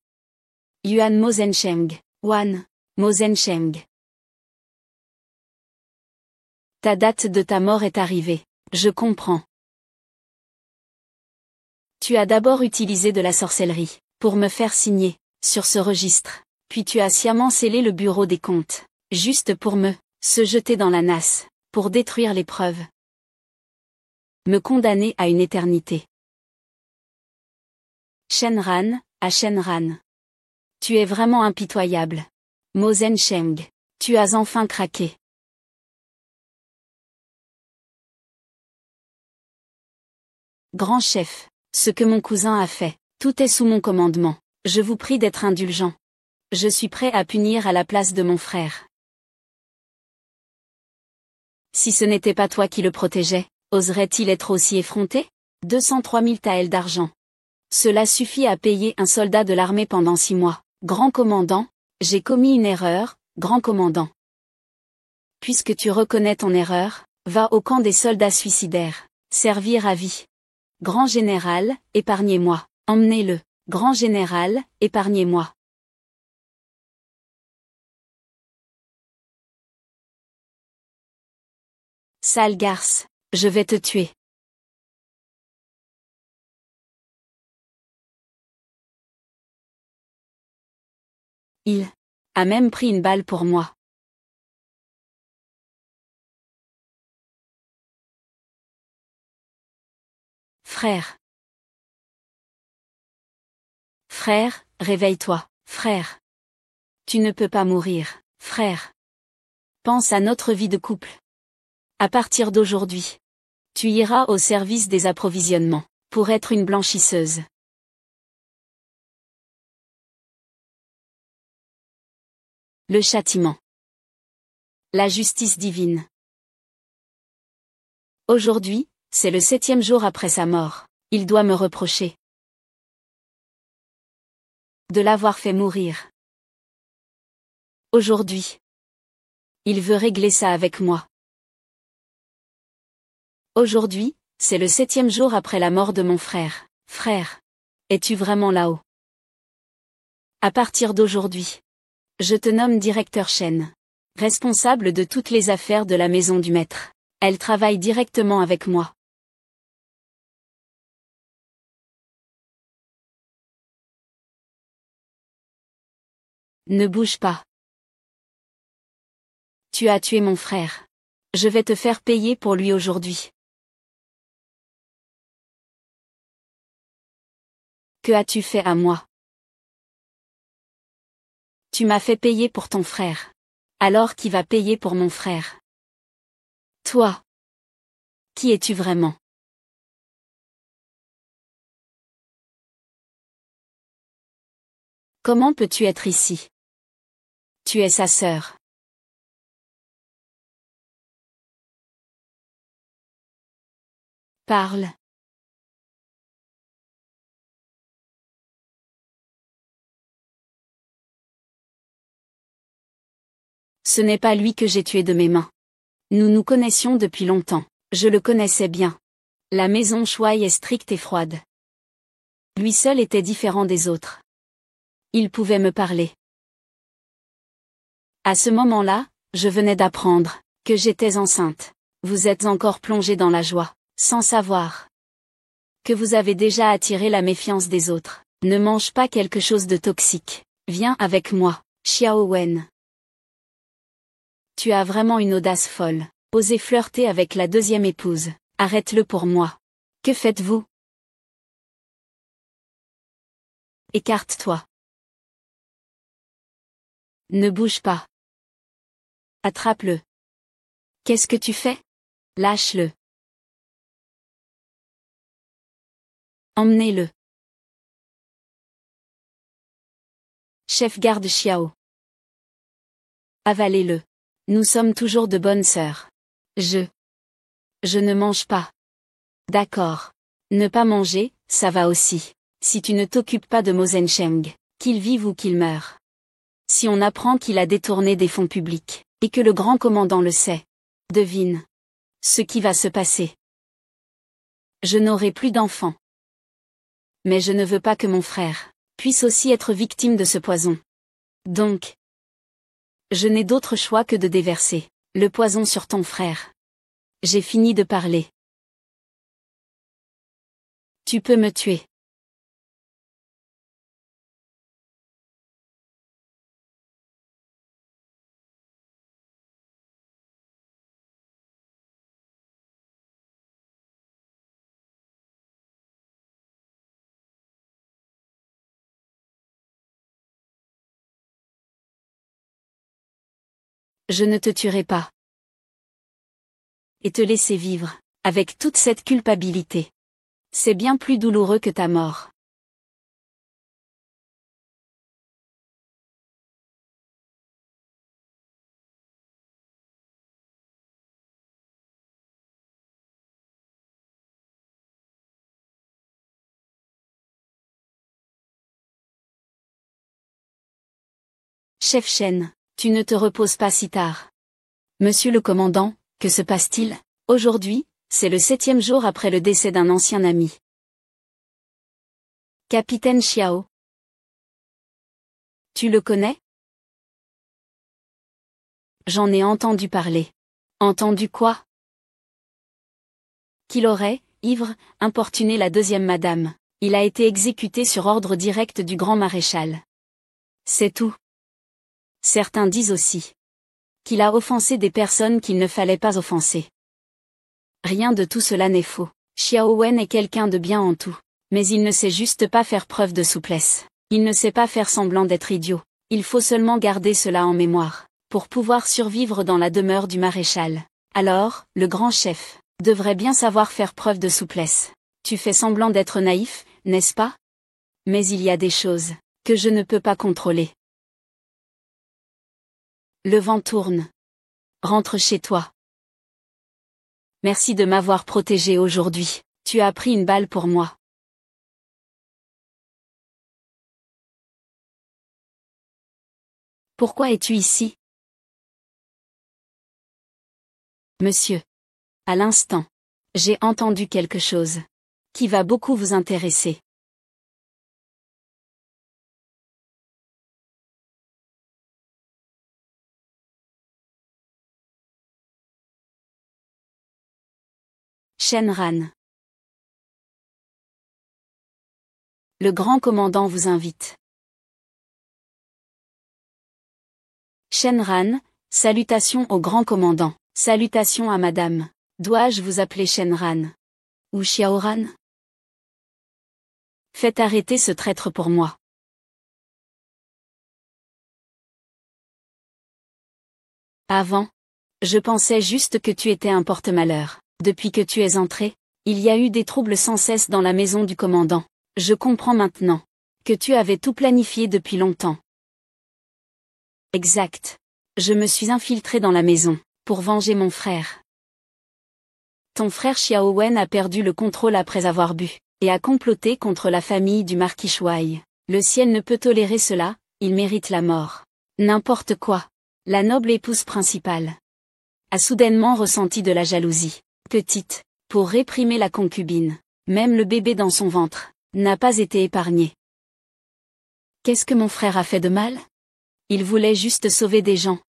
Yuan Mo Zhensheng. Wan Mo Zhensheng. Ta date de ta mort est arrivée. Je comprends. Tu as d'abord utilisé de la sorcellerie, pour me faire signer, sur ce registre. Puis tu as sciemment scellé le bureau des comptes, juste pour se jeter dans la nasse, pour détruire les preuves. Me condamner à une éternité. Shenran, à Shenran. Tu es vraiment impitoyable. Mo Zhensheng. Tu as enfin craqué. Grand chef. Ce que mon cousin a fait, tout est sous mon commandement. Je vous prie d'être indulgent. Je suis prêt à punir à la place de mon frère. Si ce n'était pas toi qui le protégeais, oserait-il être aussi effronté? 203 000 taels d'argent. Cela suffit à payer un soldat de l'armée pendant 6 mois. Grand commandant, j'ai commis une erreur, grand commandant. Puisque tu reconnais ton erreur, va au camp des soldats suicidaires. Servir à vie. Grand général, épargnez-moi. Emmenez-le. Grand général, épargnez-moi. Sale garce, je vais te tuer. Il a même pris une balle pour moi. Frère. Frère, réveille-toi, frère. Tu ne peux pas mourir, frère. Pense à notre vie de couple. À partir d'aujourd'hui, tu iras au service des approvisionnements, pour être une blanchisseuse. Le châtiment. La justice divine. Aujourd'hui, c'est le 7e jour après sa mort. Il doit me reprocher de l'avoir fait mourir. Aujourd'hui, il veut régler ça avec moi. Aujourd'hui, c'est le 7e jour après la mort de mon frère. Frère, es-tu vraiment là-haut? À partir d'aujourd'hui, je te nomme directeur Chen, responsable de toutes les affaires de la maison du maître. Elle travaille directement avec moi. Ne bouge pas. Tu as tué mon frère. Je vais te faire payer pour lui aujourd'hui. Que as-tu fait à moi? Tu m'as fait payer pour ton frère. Alors qui va payer pour mon frère? Toi. Qui es-tu vraiment? Comment peux-tu être ici? Tu es sa sœur. Parle. Ce n'est pas lui que j'ai tué de mes mains. Nous nous connaissions depuis longtemps. Je le connaissais bien. La maison Shuai est stricte et froide. Lui seul était différent des autres. Il pouvait me parler. À ce moment-là, je venais d'apprendre que j'étais enceinte. Vous êtes encore plongé dans la joie, sans savoir que vous avez déjà attiré la méfiance des autres. Ne mange pas quelque chose de toxique. Viens avec moi, Xiao Wen. Tu as vraiment une audace folle. Osez flirter avec la deuxième épouse. Arrête-le pour moi. Que faites-vous? Écarte-toi. Ne bouge pas. Attrape-le. Qu'est-ce que tu fais? Lâche-le. Emmenez-le. Chef garde Xiao. Avalez-le. Nous sommes toujours de bonnes sœurs. Je ne mange pas. D'accord. Ne pas manger, ça va aussi. Si tu ne t'occupes pas de Mo Zhensheng, qu'il vive ou qu'il meure. Si on apprend qu'il a détourné des fonds publics, et que le grand commandant le sait, devine ce qui va se passer. Je n'aurai plus d'enfants. Mais je ne veux pas que mon frère puisse aussi être victime de ce poison. Donc, je n'ai d'autre choix que de déverser le poison sur ton frère. J'ai fini de parler. Tu peux me tuer. Je ne te tuerai pas. Et te laisser vivre, avec toute cette culpabilité. C'est bien plus douloureux que ta mort. Chef Shen, tu ne te reposes pas si tard. Monsieur le commandant, que se passe-t-il? Aujourd'hui, c'est le 7e jour après le décès d'un ancien ami. Capitaine Xiao. Tu le connais? J'en ai entendu parler. Entendu quoi? Qu'il aurait, ivre, importuné la deuxième madame. Il a été exécuté sur ordre direct du grand maréchal. C'est tout. Certains disent aussi qu'il a offensé des personnes qu'il ne fallait pas offenser. Rien de tout cela n'est faux. Xiao Wen est quelqu'un de bien en tout. Mais il ne sait juste pas faire preuve de souplesse. Il ne sait pas faire semblant d'être idiot. Il faut seulement garder cela en mémoire, pour pouvoir survivre dans la demeure du maréchal. Alors, le grand chef devrait bien savoir faire preuve de souplesse. Tu fais semblant d'être naïf, n'est-ce pas? Mais il y a des choses que je ne peux pas contrôler. Le vent tourne. Rentre chez toi. Merci de m'avoir protégé aujourd'hui. Tu as pris une balle pour moi. Pourquoi es-tu ici? Monsieur. À l'instant. J'ai entendu quelque chose qui va beaucoup vous intéresser. Shenran. Le grand commandant vous invite. Shenran, salutations au grand commandant. Salutations à madame. Dois-je vous appeler Shenran? Ou Xiaoran? Faites arrêter ce traître pour moi. Avant. Je pensais juste que tu étais un porte-malheur. Depuis que tu es entré, il y a eu des troubles sans cesse dans la maison du commandant. Je comprends maintenant que tu avais tout planifié depuis longtemps. Exact. Je me suis infiltré dans la maison pour venger mon frère. Ton frère Xiao Wen a perdu le contrôle après avoir bu, et a comploté contre la famille du marquis Shuai. Le ciel ne peut tolérer cela, il mérite la mort. N'importe quoi. La noble épouse principale a soudainement ressenti de la jalousie. Petite, pour réprimer la concubine. Même le bébé dans son ventre n'a pas été épargné. Qu'est-ce que mon frère a fait de mal? Il voulait juste sauver des gens.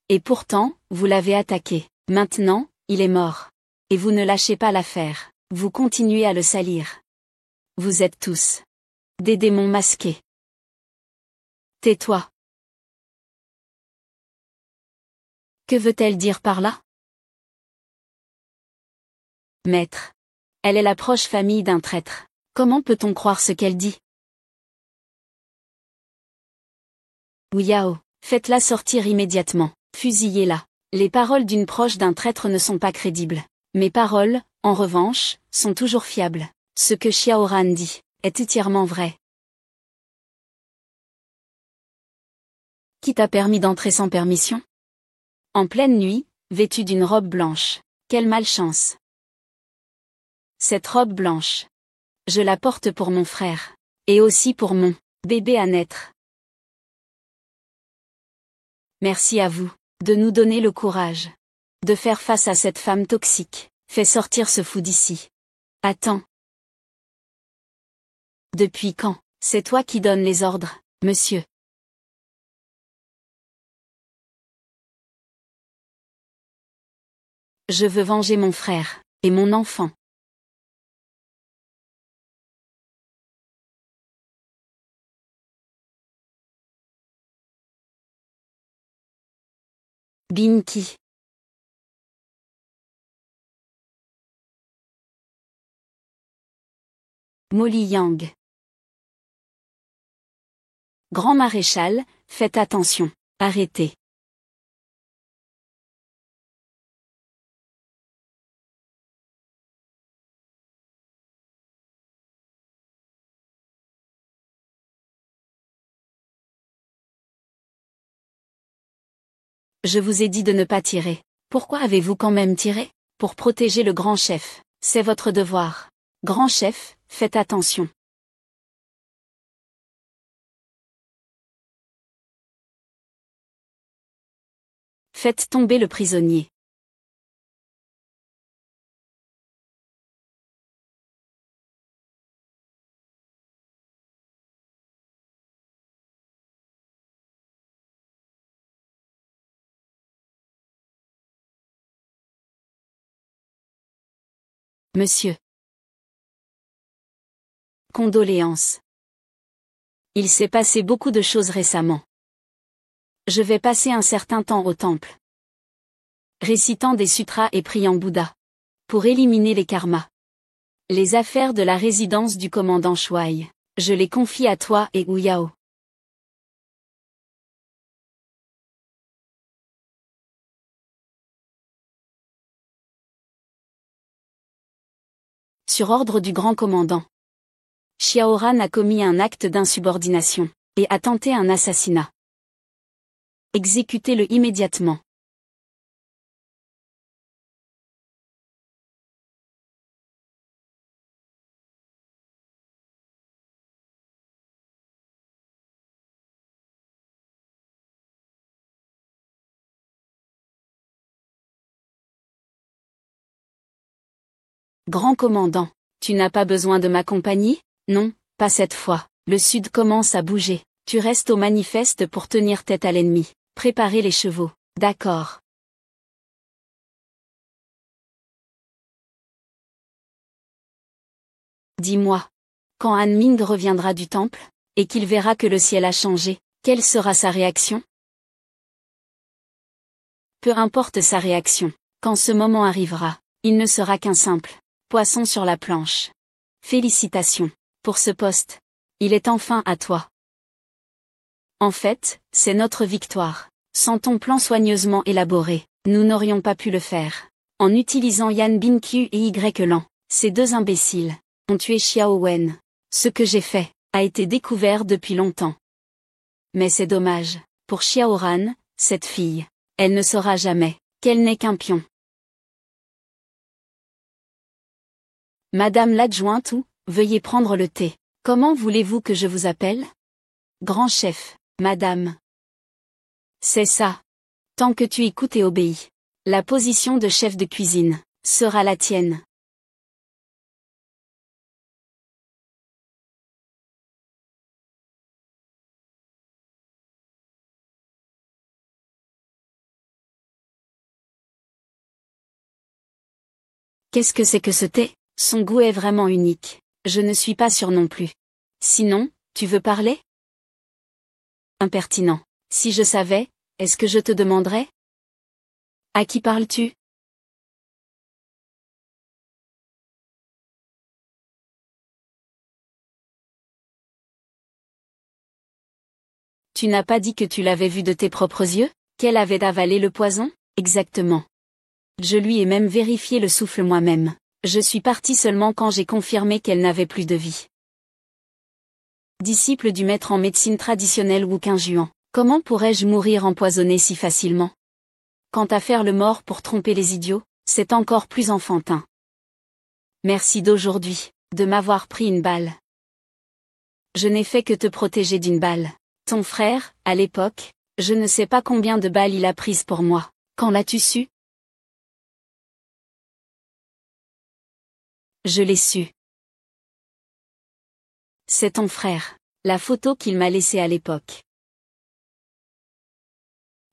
Et pourtant, vous l'avez attaqué. Maintenant, il est mort. Et vous ne lâchez pas l'affaire. Vous continuez à le salir. Vous êtes tous des démons masqués. Tais-toi. Que veut-elle dire par là? Maître. Elle est la proche famille d'un traître. Comment peut-on croire ce qu'elle dit? Yao, faites-la sortir immédiatement. Fusillez-la. Les paroles d'une proche d'un traître ne sont pas crédibles. Mes paroles, en revanche, sont toujours fiables. Ce que Xiaoran dit est entièrement vrai. Qui t'a permis d'entrer sans permission? En pleine nuit, vêtue d'une robe blanche. Quelle malchance! Cette robe blanche. Je la porte pour mon frère. Et aussi pour mon bébé à naître. Merci à vous de nous donner le courage de faire face à cette femme toxique. Fais sortir ce fou d'ici. Attends. Depuis quand? C'est toi qui donnes les ordres, monsieur. Je veux venger mon frère et mon enfant. Binki. Molly Yang. Grand maréchal, faites attention. Arrêtez. Je vous ai dit de ne pas tirer. Pourquoi avez-vous quand même tiré? Pour protéger le grand chef. C'est votre devoir. Grand chef, faites attention. Faites tomber le prisonnier. Monsieur. Condoléances. Il s'est passé beaucoup de choses récemment. Je vais passer un certain temps au temple, récitant des sutras et priant Bouddha, pour éliminer les karmas. Les affaires de la résidence du commandant Shuai. Je les confie à toi et Wu Yao. Sur ordre du grand commandant. Xiaoran a commis un acte d'insubordination, et a tenté un assassinat. Exécutez-le immédiatement. Grand commandant, tu n'as pas besoin de ma compagnie? Non, pas cette fois. Le sud commence à bouger. Tu restes au manifeste pour tenir tête à l'ennemi. Préparez les chevaux. D'accord. Dis-moi. Quand Han Ming reviendra du temple, et qu'il verra que le ciel a changé, quelle sera sa réaction? Peu importe sa réaction. Quand ce moment arrivera, il ne sera qu'un simple poisson sur la planche. Félicitations pour ce poste. Il est enfin à toi. En fait, c'est notre victoire. Sans ton plan soigneusement élaboré, nous n'aurions pas pu le faire. En utilisant Yan Bingqiu et Y Lan, ces deux imbéciles ont tué Xiao Wen. Ce que j'ai fait a été découvert depuis longtemps. Mais c'est dommage. Pour Xiaoran, cette fille, elle ne saura jamais qu'elle n'est qu'un pion. Madame l'adjointe ou, veuillez prendre le thé. Comment voulez-vous que je vous appelle? Grand chef, madame. C'est ça. Tant que tu écoutes et obéis, la position de chef de cuisine sera la tienne. Qu'est-ce que c'est que ce thé? Son goût est vraiment unique. Je ne suis pas sûre non plus. Sinon, tu veux parler? Impertinent. Si je savais, est-ce que je te demanderais? À qui parles-tu? Tu n'as pas dit que tu l'avais vu de tes propres yeux? Qu'elle avait avalé le poison? Exactement. Je lui ai même vérifié le souffle moi-même. Je suis parti seulement quand j'ai confirmé qu'elle n'avait plus de vie. Disciple du maître en médecine traditionnelle Wu Qingjuan, comment pourrais-je mourir empoisonné si facilement? Quant à faire le mort pour tromper les idiots, c'est encore plus enfantin. Merci d'aujourd'hui, de m'avoir pris une balle. Je n'ai fait que te protéger d'une balle. Ton frère, à l'époque, je ne sais pas combien de balles il a prises pour moi. Quand l'as-tu su? Je l'ai su. C'est ton frère. La photo qu'il m'a laissée à l'époque.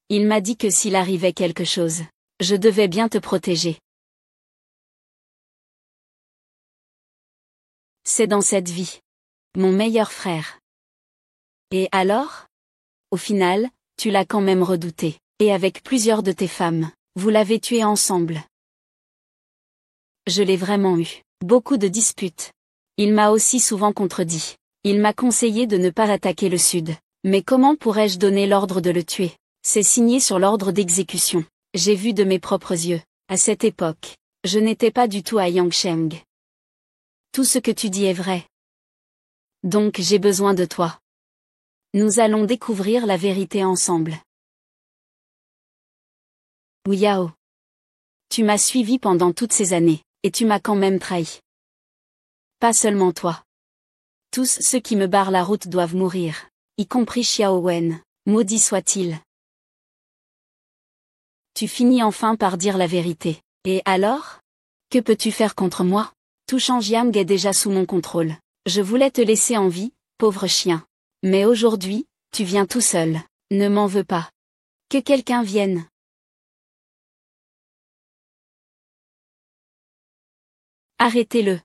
Il m'a dit que s'il arrivait quelque chose, je devais bien te protéger. C'est dans cette vie. Mon meilleur frère. Et alors? Au final, tu l'as quand même redouté, et avec plusieurs de tes femmes, vous l'avez tué ensemble. Je l'ai vraiment eu. Beaucoup de disputes. Il m'a aussi souvent contredit. Il m'a conseillé de ne pas attaquer le sud. Mais comment pourrais-je donner l'ordre de le tuer? C'est signé sur l'ordre d'exécution. J'ai vu de mes propres yeux. À cette époque, je n'étais pas du tout à Yangsheng. Tout ce que tu dis est vrai. Donc j'ai besoin de toi. Nous allons découvrir la vérité ensemble. Wu Yao. Tu m'as suivi pendant toutes ces années, et tu m'as quand même trahi. Pas seulement toi. Tous ceux qui me barrent la route doivent mourir, y compris Xiao Wen, maudit soit-il. Tu finis enfin par dire la vérité. Et alors? Que peux-tu faire contre moi? Tout Shanjiang est déjà sous mon contrôle. Je voulais te laisser en vie, pauvre chien. Mais aujourd'hui, tu viens tout seul. Ne m'en veux pas. Que quelqu'un vienne. Arrêtez-le.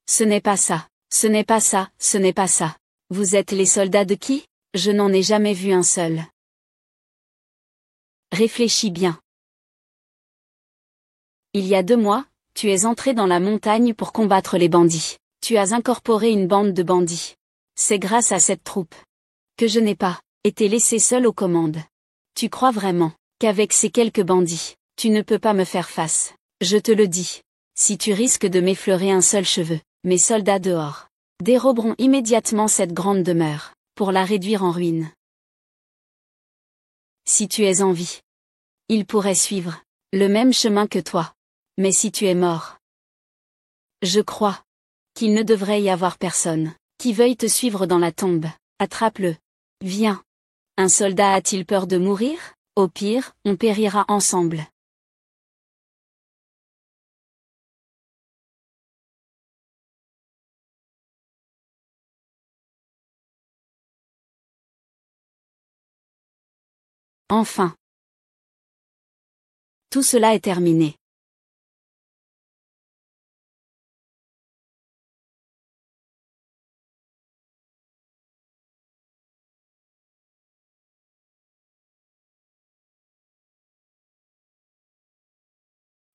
Ce n'est pas ça. Ce n'est pas ça. Ce n'est pas ça. Vous êtes les soldats de qui? Je n'en ai jamais vu un seul. Réfléchis bien. Il y a 2 mois, tu es entré dans la montagne pour combattre les bandits. Tu as incorporé une bande de bandits. C'est grâce à cette troupe que je n'ai pas été laissé seul aux commandes. Tu crois vraiment qu'avec ces quelques bandits, tu ne peux pas me faire face? Je te le dis. Si tu risques de m'effleurer un seul cheveu, mes soldats dehors déroberont immédiatement cette grande demeure, pour la réduire en ruine. Si tu es en vie, ils pourraient suivre le même chemin que toi. Mais si tu es mort, je crois qu'il ne devrait y avoir personne qui veuille te suivre dans la tombe. Attrape-le. Viens. Un soldat a-t-il peur de mourir? Au pire, on périra ensemble. Enfin. Tout cela est terminé.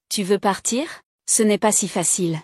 Tu veux partir? Ce n'est pas si facile.